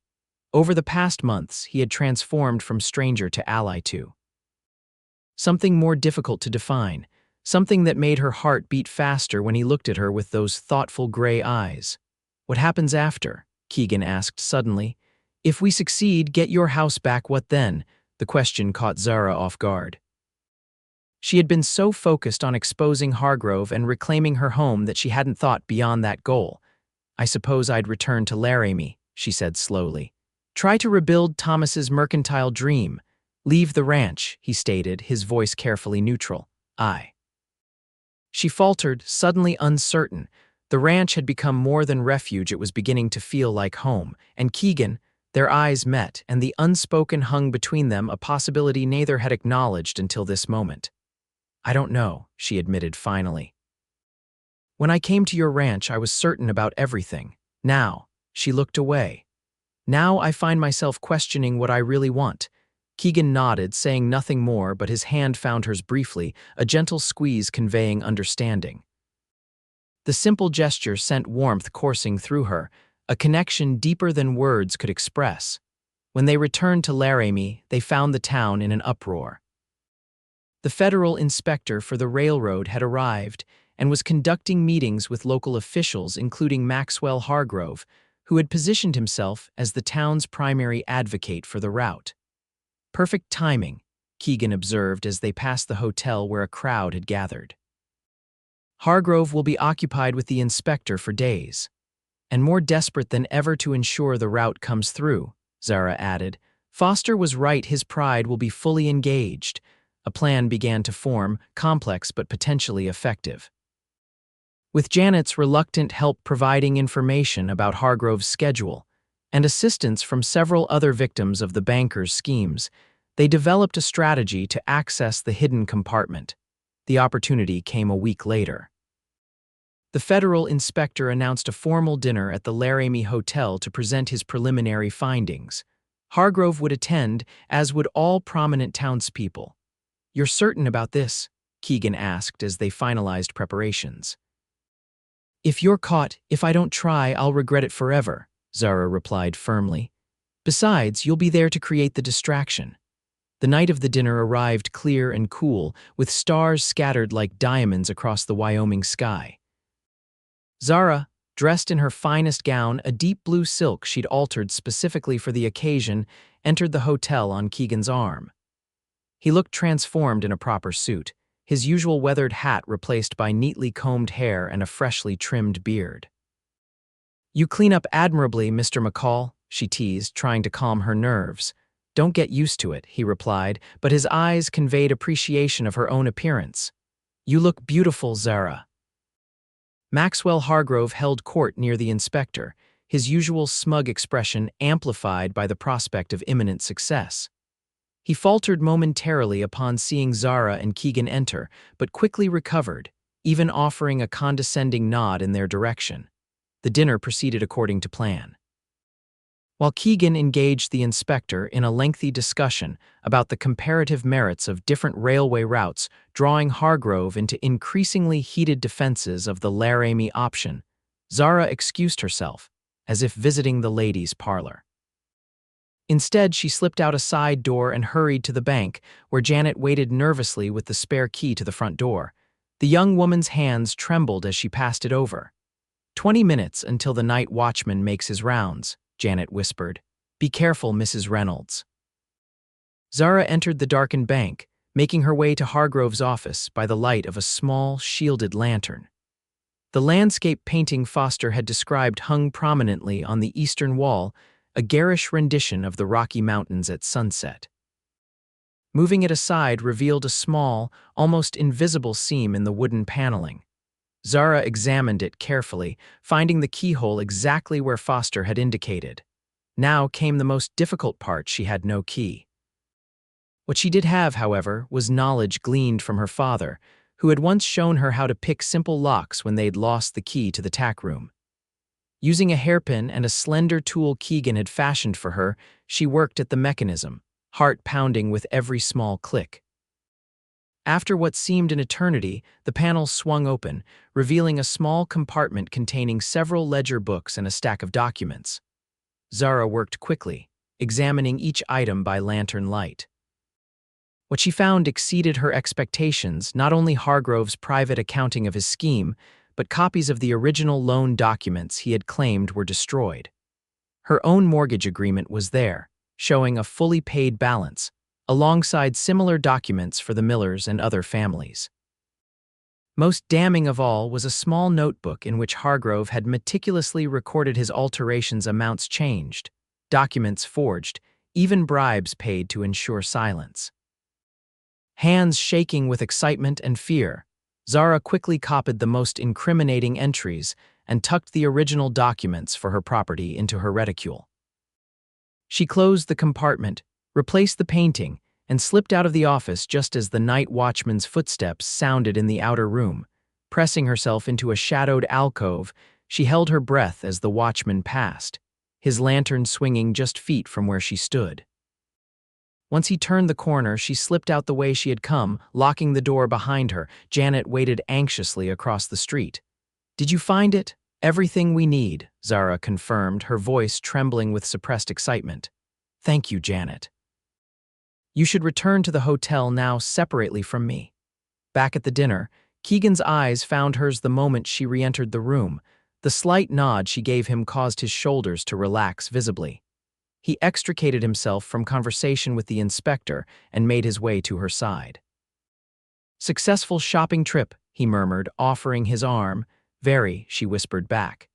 Over the past months, he had transformed from stranger to ally to something more difficult to define, something that made her heart beat faster when he looked at her with those thoughtful gray eyes. "What happens after?" Keegan asked suddenly. "If we succeed, get your house back, what then?" The question caught Zara off guard. She had been so focused on exposing Hargrove and reclaiming her home that she hadn't thought beyond that goal. "I suppose I'd return to Laramie," she said slowly. "Try to rebuild Thomas's mercantile dream. Leave the ranch," he stated, his voice carefully neutral. "I." She faltered, suddenly uncertain. The ranch had become more than refuge, it was beginning to feel like home. And Keegan, their eyes met, and the unspoken hung between them, a possibility neither had acknowledged until this moment. "I don't know," she admitted finally. "When I came to your ranch, I was certain about everything. Now," she looked away. "Now I find myself questioning what I really want." Keegan nodded, saying nothing more, but his hand found hers briefly, a gentle squeeze conveying understanding. The simple gesture sent warmth coursing through her, a connection deeper than words could express. When they returned to Laramie, they found the town in an uproar. The federal inspector for the railroad had arrived and was conducting meetings with local officials, including Maxwell Hargrove, who had positioned himself as the town's primary advocate for the route. "Perfect timing," Keegan observed as they passed the hotel where a crowd had gathered. "Hargrove will be occupied with the inspector for days, and more desperate than ever to ensure the route comes through," Zara added. "Foster was right, his pride will be fully engaged." A plan began to form, complex but potentially effective. With Janet's reluctant help providing information about Hargrove's schedule and assistance from several other victims of the banker's schemes, they developed a strategy to access the hidden compartment. The opportunity came a week later. The federal inspector announced a formal dinner at the Laramie Hotel to present his preliminary findings. Hargrove would attend, as would all prominent townspeople. "You're certain about this?" Keegan asked as they finalized preparations. "If you're caught, if I don't try, I'll regret it forever," Zara replied firmly. "Besides, you'll be there to create the distraction." The night of the dinner arrived clear and cool, with stars scattered like diamonds across the Wyoming sky. Zara, dressed in her finest gown, a deep blue silk she'd altered specifically for the occasion, entered the hotel on Keegan's arm. He looked transformed in a proper suit, his usual weathered hat replaced by neatly combed hair and a freshly trimmed beard. "You clean up admirably, Mr. McCall," she teased, trying to calm her nerves. "Don't get used to it," he replied, but his eyes conveyed appreciation of her own appearance. "You look beautiful, Zara." Maxwell Hargrove held court near the inspector, his usual smug expression amplified by the prospect of imminent success. He faltered momentarily upon seeing Zara and Keegan enter, but quickly recovered, even offering a condescending nod in their direction. The dinner proceeded according to plan. While Keegan engaged the inspector in a lengthy discussion about the comparative merits of different railway routes, drawing Hargrove into increasingly heated defenses of the Laramie option, Zara excused herself, as if visiting the ladies' parlor. Instead, she slipped out a side door and hurried to the bank, where Janet waited nervously with the spare key to the front door. The young woman's hands trembled as she passed it over. 20 minutes until the night watchman makes his rounds," Janet whispered. "Be careful, Mrs. Reynolds." Zara entered the darkened bank, making her way to Hargrove's office by the light of a small, shielded lantern. The landscape painting Foster had described hung prominently on the eastern wall, a garish rendition of the Rocky Mountains at sunset. Moving it aside revealed a small, almost invisible seam in the wooden paneling. Zara examined it carefully, finding the keyhole exactly where Foster had indicated. Now came the most difficult part: she had no key. What she did have, however, was knowledge gleaned from her father, who had once shown her how to pick simple locks when they'd lost the key to the tack room. Using a hairpin and a slender tool Keegan had fashioned for her, she worked at the mechanism, heart pounding with every small click. After what seemed an eternity, the panel swung open, revealing a small compartment containing several ledger books and a stack of documents. Zara worked quickly, examining each item by lantern light. What she found exceeded her expectations: not only Hargrove's private accounting of his scheme, but copies of the original loan documents he had claimed were destroyed. Her own mortgage agreement was there, showing a fully paid balance, alongside similar documents for the Millers and other families. Most damning of all was a small notebook in which Hargrove had meticulously recorded his alterations: amounts changed, documents forged, even bribes paid to ensure silence. Hands shaking with excitement and fear, Zara quickly copied the most incriminating entries and tucked the original documents for her property into her reticule. She closed the compartment, replaced the painting, and slipped out of the office just as the night watchman's footsteps sounded in the outer room. Pressing herself into a shadowed alcove, she held her breath as the watchman passed, his lantern swinging just feet from where she stood. Once he turned the corner, she slipped out the way she had come, locking the door behind her. Janet waited anxiously across the street. "Did you find it?" "Everything we need," Zara confirmed, her voice trembling with suppressed excitement. "Thank you, Janet. You should return to the hotel now separately from me." Back at the dinner, Keegan's eyes found hers the moment she re-entered the room. The slight nod she gave him caused his shoulders to relax visibly. He extricated himself from conversation with the inspector and made his way to her side. "Successful shopping trip," he murmured, offering his arm. "Very," she whispered back.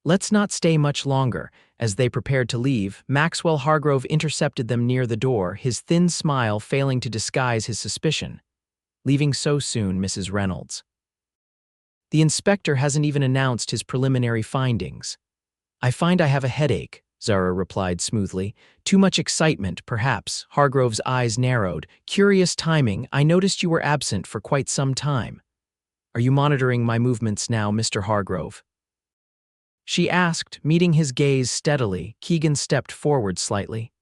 "Let's not stay much longer." As they prepared to leave, Maxwell Hargrove intercepted them near the door, his thin smile failing to disguise his suspicion. "Leaving so soon, Mrs. Reynolds?" "The inspector hasn't even announced his preliminary findings." "I find I have a headache," Zara replied smoothly. "Too much excitement, perhaps." Hargrove's eyes narrowed. "Curious timing. I noticed you were absent for quite some time." "Are you monitoring my movements now, Mr. Hargrove?" she asked, meeting his gaze steadily. Keegan stepped forward slightly.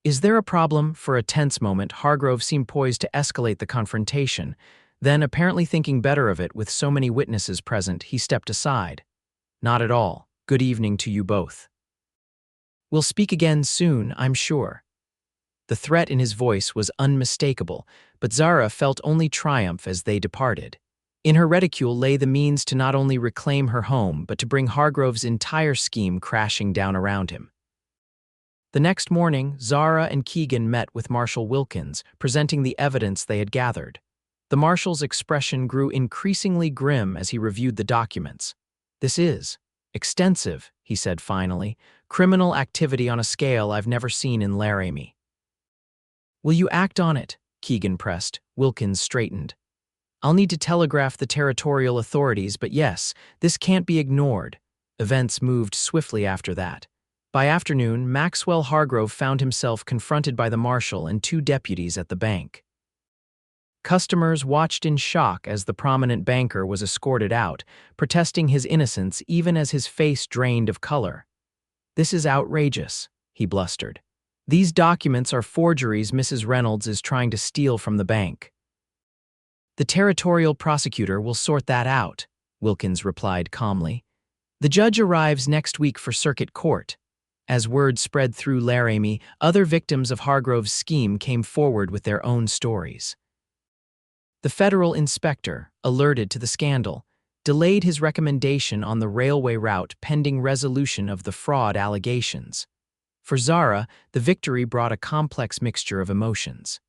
"Is there a problem?" For a tense moment, Hargrove seemed poised to escalate the confrontation. Then, apparently thinking better of it with so many witnesses present, he stepped aside. "Not at all. Good evening to you both. We'll speak again soon, I'm sure." The threat in his voice was unmistakable, but Zara felt only triumph as they departed. In her reticule lay the means to not only reclaim her home, but to bring Hargrove's entire scheme crashing down around him. The next morning, Zara and Keegan met with Marshal Wilkins, presenting the evidence they had gathered. The marshal's expression grew increasingly grim as he reviewed the documents. "This is extensive," he said finally. "Criminal activity on a scale I've never seen in Laramie." "Will you act on it?" Keegan pressed. Wilkins straightened. "I'll need to telegraph the territorial authorities, but yes, this can't be ignored." Events moved swiftly after that. By afternoon, Maxwell Hargrove found himself confronted by the marshal and two deputies at the bank. Customers watched in shock as the prominent banker was escorted out, protesting his innocence even as his face drained of color. "This is outrageous," he blustered. "These documents are forgeries Mrs. Reynolds is trying to steal from the bank." "The territorial prosecutor will sort that out," Wilkins replied calmly. "The judge arrives next week for circuit court." As word spread through Laramie, other victims of Hargrove's scheme came forward with their own stories. The federal inspector, alerted to the scandal, delayed his recommendation on the railway route pending resolution of the fraud allegations. For Zara, the victory brought a complex mixture of emotions.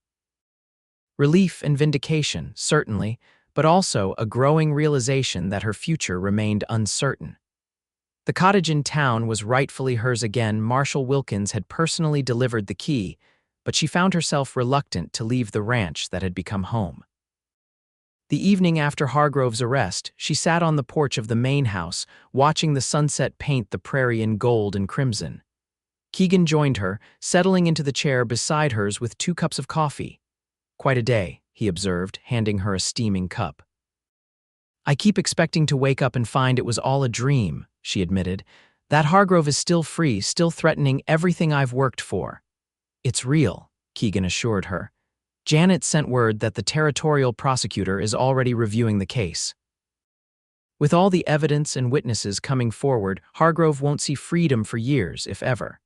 Relief and vindication, certainly, but also a growing realization that her future remained uncertain. The cottage in town was rightfully hers again. Marshal Wilkins had personally delivered the key, but she found herself reluctant to leave the ranch that had become home. The evening after Hargrove's arrest, she sat on the porch of the main house, watching the sunset paint the prairie in gold and crimson. Keegan joined her, settling into the chair beside hers with 2 cups of coffee. "Quite a day," he observed, handing her a steaming cup. "I keep expecting to wake up and find it was all a dream," she admitted. "That Hargrove is still free, still threatening everything I've worked for." "It's real," Keegan assured her. "Janet sent word that the territorial prosecutor is already reviewing the case. With all the evidence and witnesses coming forward, Hargrove won't see freedom for years, if ever."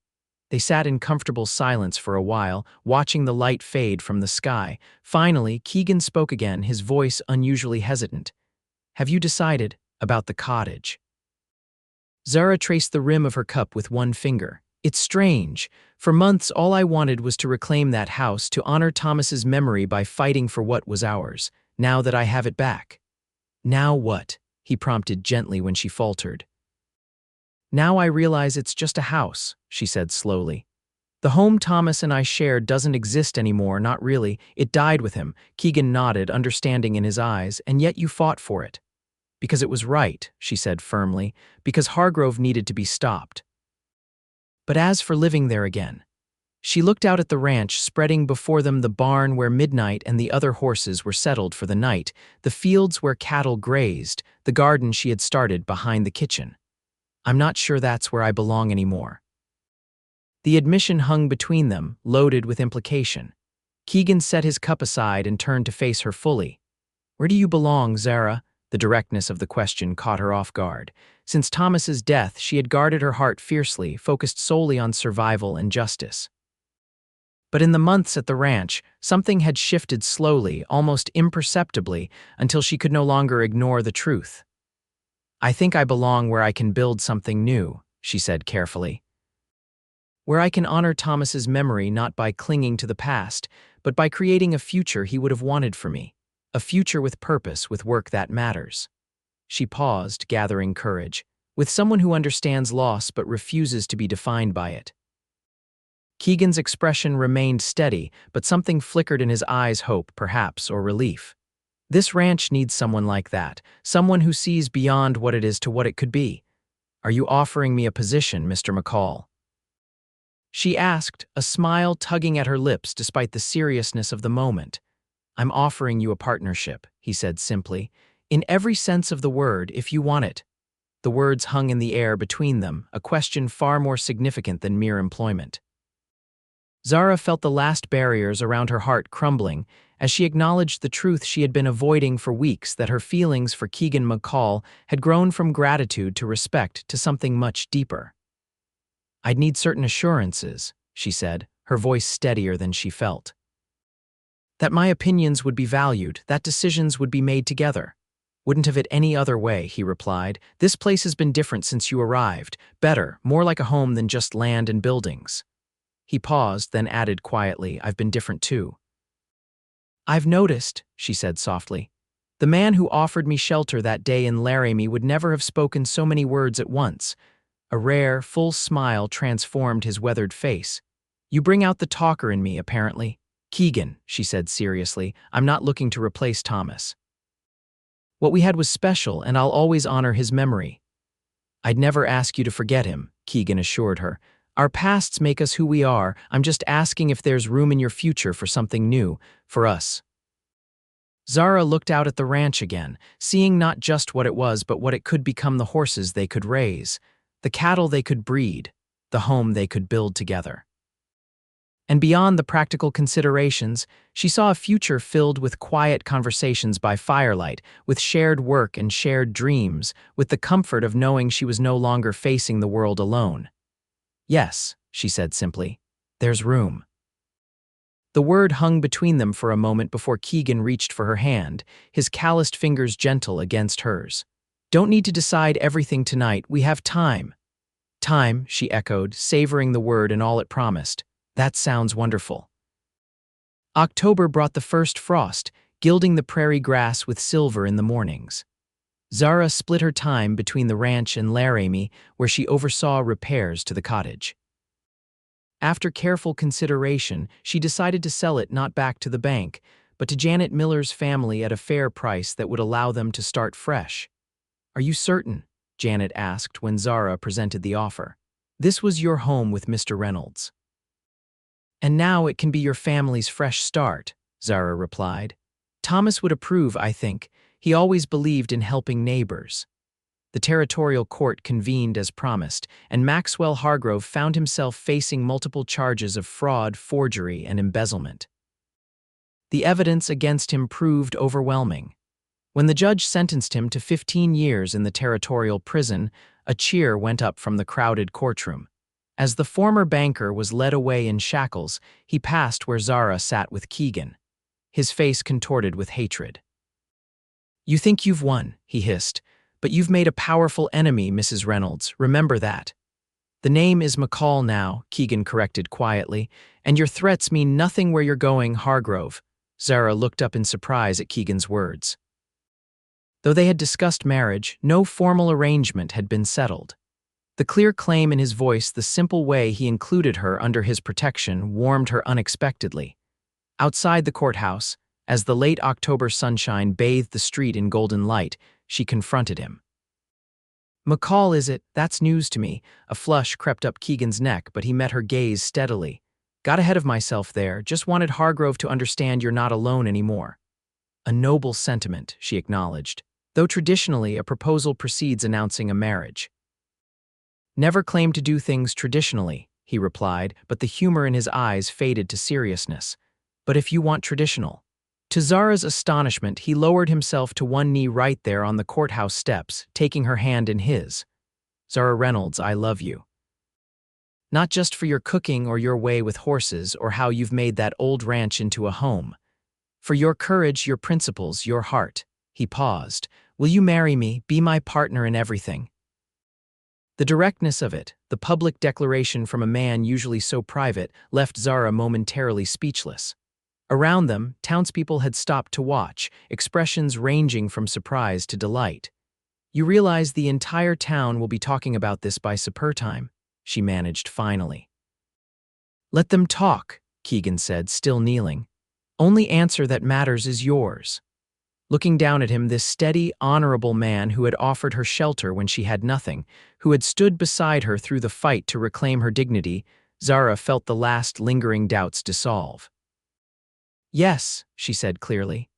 They sat in comfortable silence for a while, watching the light fade from the sky. Finally, Keegan spoke again, his voice unusually hesitant. "Have you decided about the cottage?" Zara traced the rim of her cup with one finger. "It's strange. For months, all I wanted was to reclaim that house, to honor Thomas's memory by fighting for what was ours. Now that I have it back." "Now what?" he prompted gently when she faltered. "Now I realize it's just a house," she said slowly. "The home Thomas and I shared doesn't exist anymore, not really. It died with him." Keegan nodded, understanding in his eyes. "And yet you fought for it." "Because it was right," she said firmly, "because Hargrove needed to be stopped." "But as for living there again..." She looked out at the ranch, spreading before them the barn where Midnight and the other horses were settled for the night, the fields where cattle grazed, the garden she had started behind the kitchen. "I'm not sure that's where I belong anymore." The admission hung between them, loaded with implication. Keegan set his cup aside and turned to face her fully. "Where do you belong, Zara?" The directness of the question caught her off guard. Since Thomas's death, she had guarded her heart fiercely, focused solely on survival and justice. But in the months at the ranch, something had shifted slowly, almost imperceptibly, until she could no longer ignore the truth. "I think I belong where I can build something new," she said carefully. "Where I can honor Thomas's memory not by clinging to the past, but by creating a future he would have wanted for me. A future with purpose, with work that matters." She paused, gathering courage, "with someone who understands loss but refuses to be defined by it." Keegan's expression remained steady, but something flickered in his eyes, hope, perhaps, or relief. "This ranch needs someone like that, someone who sees beyond what it is to what it could be. Are you offering me a position, Mr. McCall?" She asked, a smile tugging at her lips despite the seriousness of the moment. "I'm offering you a partnership," he said simply. "In every sense of the word, if you want it." The words hung in the air between them, a question far more significant than mere employment. Zara felt the last barriers around her heart crumbling as she acknowledged the truth she had been avoiding for weeks, that her feelings for Keegan McCall had grown from gratitude to respect to something much deeper. "I'd need certain assurances," she said, her voice steadier than she felt. "That my opinions would be valued, that decisions would be made together." "Wouldn't have it any other way," he replied. "This place has been different since you arrived. Better, more like a home than just land and buildings." He paused, then added quietly, "I've been different too." "I've noticed," she said softly. "The man who offered me shelter that day in Laramie would never have spoken so many words at once." A rare, full smile transformed his weathered face. "You bring out the talker in me, apparently." "Keegan," she said seriously, "I'm not looking to replace Thomas. What we had was special, and I'll always honor his memory." "I'd never ask you to forget him," Keegan assured her. "Our pasts make us who we are. I'm just asking if there's room in your future for something new, for us." Zara looked out at the ranch again, seeing not just what it was, but what it could become: the horses they could raise, the cattle they could breed, the home they could build together. And beyond the practical considerations, she saw a future filled with quiet conversations by firelight, with shared work and shared dreams, with the comfort of knowing she was no longer facing the world alone. "Yes," she said simply, "there's room." The word hung between them for a moment before Keegan reached for her hand, his calloused fingers gentle against hers. "Don't need to decide everything tonight. We have time." "Time," she echoed, savoring the word and all it promised. "That sounds wonderful." October brought the first frost, gilding the prairie grass with silver in the mornings. Zara split her time between the ranch and Laramie, where she oversaw repairs to the cottage. After careful consideration, she decided to sell it not back to the bank, but to Janet Miller's family at a fair price that would allow them to start fresh. "Are you certain?" Janet asked when Zara presented the offer. "This was your home with Mr. Reynolds. And now it can be your family's fresh start," Zara replied. "Thomas would approve, I think. He always believed in helping neighbors." The territorial court convened as promised, and Maxwell Hargrove found himself facing multiple charges of fraud, forgery, and embezzlement. The evidence against him proved overwhelming. When the judge sentenced him to 15 years in the territorial prison, a cheer went up from the crowded courtroom. As the former banker was led away in shackles, he passed where Zara sat with Keegan, his face contorted with hatred. "You think you've won," he hissed, "but you've made a powerful enemy, Mrs. Reynolds. Remember that." "The name is McCall now," Keegan corrected quietly, "and your threats mean nothing where you're going, Hargrove." Zara looked up in surprise at Keegan's words. Though they had discussed marriage, no formal arrangement had been settled. The clear claim in his voice, the simple way he included her under his protection, warmed her unexpectedly. Outside the courthouse, as the late October sunshine bathed the street in golden light, she confronted him. "McCall, is it? That's news to me." A flush crept up Keegan's neck, but he met her gaze steadily. "Got ahead of myself there. Just wanted Hargrove to understand you're not alone anymore." "A noble sentiment," she acknowledged, though traditionally a proposal precedes announcing a marriage. "Never claimed to do things traditionally," he replied, but the humor in his eyes faded to seriousness. "But if you want traditional." To Zara's astonishment, he lowered himself to one knee right there on the courthouse steps, taking her hand in his. "Zara Reynolds, I love you. Not just for your cooking or your way with horses or how you've made that old ranch into a home. For your courage, your principles, your heart." He paused. "Will you marry me, be my partner in everything?" The directness of it, the public declaration from a man usually so private, left Zara momentarily speechless. Around them, townspeople had stopped to watch, expressions ranging from surprise to delight. "You realize the entire town will be talking about this by supper time," she managed finally. "Let them talk," Keegan said, still kneeling. "Only answer that matters is yours." Looking down at him, this steady, honorable man who had offered her shelter when she had nothing, who had stood beside her through the fight to reclaim her dignity, Zara felt the last lingering doubts dissolve. "Yes," she said clearly.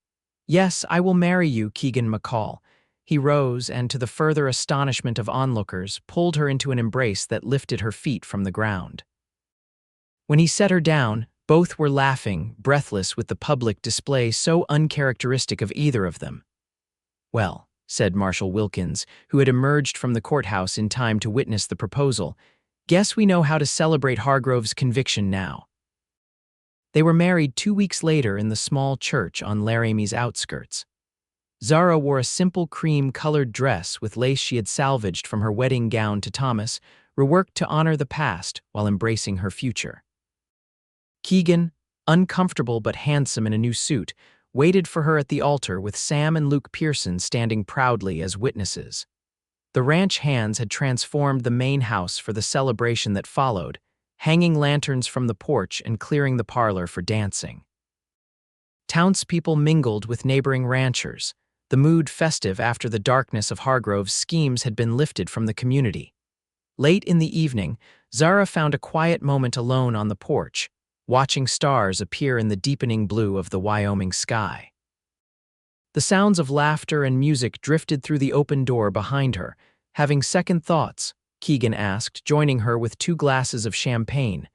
"Yes, I will marry you, Keegan McCall." He rose and, to the further astonishment of onlookers, pulled her into an embrace that lifted her feet from the ground. When he set her down, both were laughing, breathless with the public display so uncharacteristic of either of them. "Well," said Marshal Wilkins, who had emerged from the courthouse in time to witness the proposal, "guess we know how to celebrate Hargrove's conviction now." They were married 2 weeks later in the small church on Laramie's outskirts. Zara wore a simple cream-colored dress with lace she had salvaged from her wedding gown to Thomas, reworked to honor the past while embracing her future. Keegan, uncomfortable but handsome in a new suit, waited for her at the altar with Sam and Luke Pearson standing proudly as witnesses. The ranch hands had transformed the main house for the celebration that followed, hanging lanterns from the porch and clearing the parlor for dancing. Townspeople mingled with neighboring ranchers, the mood festive after the darkness of Hargrove's schemes had been lifted from the community. Late in the evening, Zara found a quiet moment alone on the porch, watching stars appear in the deepening blue of the Wyoming sky. The sounds of laughter and music drifted through the open door behind her. "Having second thoughts?" Keegan asked, joining her with 2 glasses of champagne.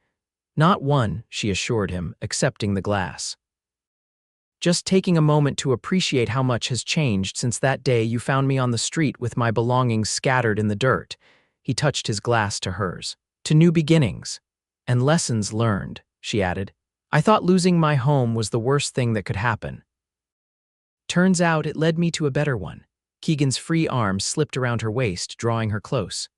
"Not one," she assured him, accepting the glass. "Just taking a moment to appreciate how much has changed since that day you found me on the street with my belongings scattered in the dirt." He touched his glass to hers. "To new beginnings. And lessons learned," she added. "I thought losing my home was the worst thing that could happen. Turns out it led me to a better one." Keegan's free arm slipped around her waist, drawing her close.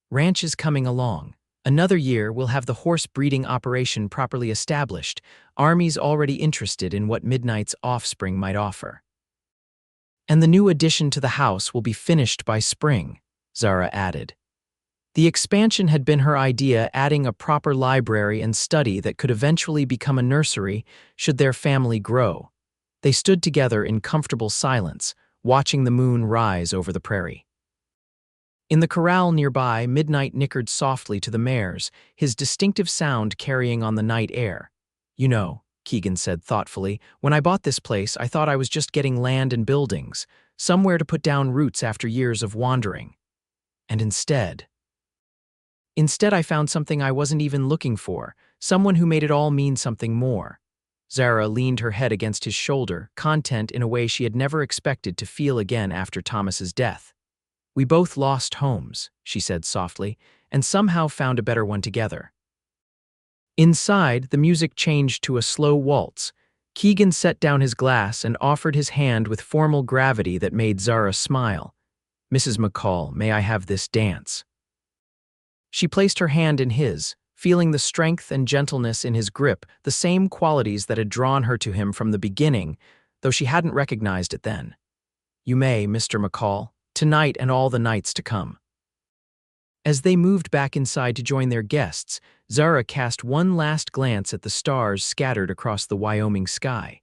"Ranch is coming along. Another year we'll have the horse breeding operation properly established. Army's already interested in what Midnight's offspring might offer. And the new addition to the house will be finished by spring," Zara added. The expansion had been her idea, adding a proper library and study that could eventually become a nursery should their family grow. They stood together in comfortable silence, watching the moon rise over the prairie. In the corral nearby, Midnight nickered softly to the mares, his distinctive sound carrying on the night air. "You know," Keegan said thoughtfully, "when I bought this place, I thought I was just getting land and buildings, somewhere to put down roots after years of wandering. And instead I found something I wasn't even looking for, someone who made it all mean something more." Zara leaned her head against his shoulder, content in a way she had never expected to feel again after Thomas's death. "We both lost homes," she said softly, "and somehow found a better one together." Inside, the music changed to a slow waltz. Keegan set down his glass and offered his hand with formal gravity that made Zara smile. "Mrs. McCall, may I have this dance?" She placed her hand in his, feeling the strength and gentleness in his grip, the same qualities that had drawn her to him from the beginning, though she hadn't recognized it then. "You may, Mr. McCall, tonight and all the nights to come." As they moved back inside to join their guests, Zara cast one last glance at the stars scattered across the Wyoming sky.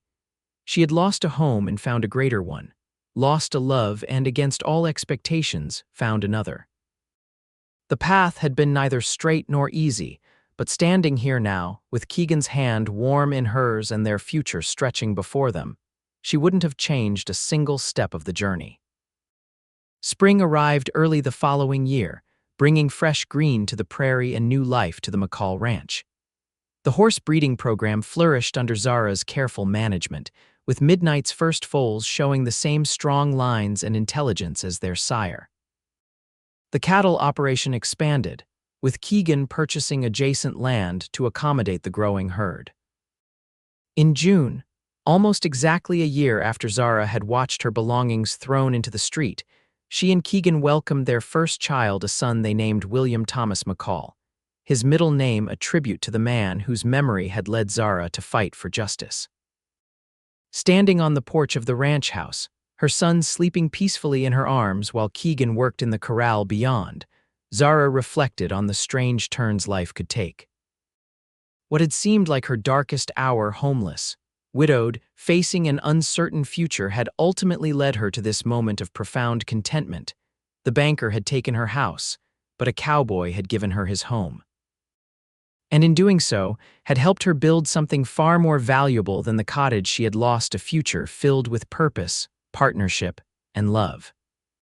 She had lost a home and found a greater one, lost a love and, against all expectations, found another. The path had been neither straight nor easy, but standing here now, with Keegan's hand warm in hers and their future stretching before them, she wouldn't have changed a single step of the journey. Spring arrived early the following year, bringing fresh green to the prairie and new life to the McCall ranch. The horse breeding program flourished under Zara's careful management, with Midnight's first foals showing the same strong lines and intelligence as their sire. The cattle operation expanded, with Keegan purchasing adjacent land to accommodate the growing herd. In June, almost exactly a year after Zara had watched her belongings thrown into the street, she and Keegan welcomed their first child, a son they named William Thomas McCall, his middle name a tribute to the man whose memory had led Zara to fight for justice. Standing on the porch of the ranch house, her son sleeping peacefully in her arms while Keegan worked in the corral beyond, Zara reflected on the strange turns life could take. What had seemed like her darkest hour, homeless, widowed, facing an uncertain future, had ultimately led her to this moment of profound contentment. The banker had taken her house, but a cowboy had given her his home. And in doing so, had helped her build something far more valuable than the cottage she had lost, a future filled with purpose, partnership, and love.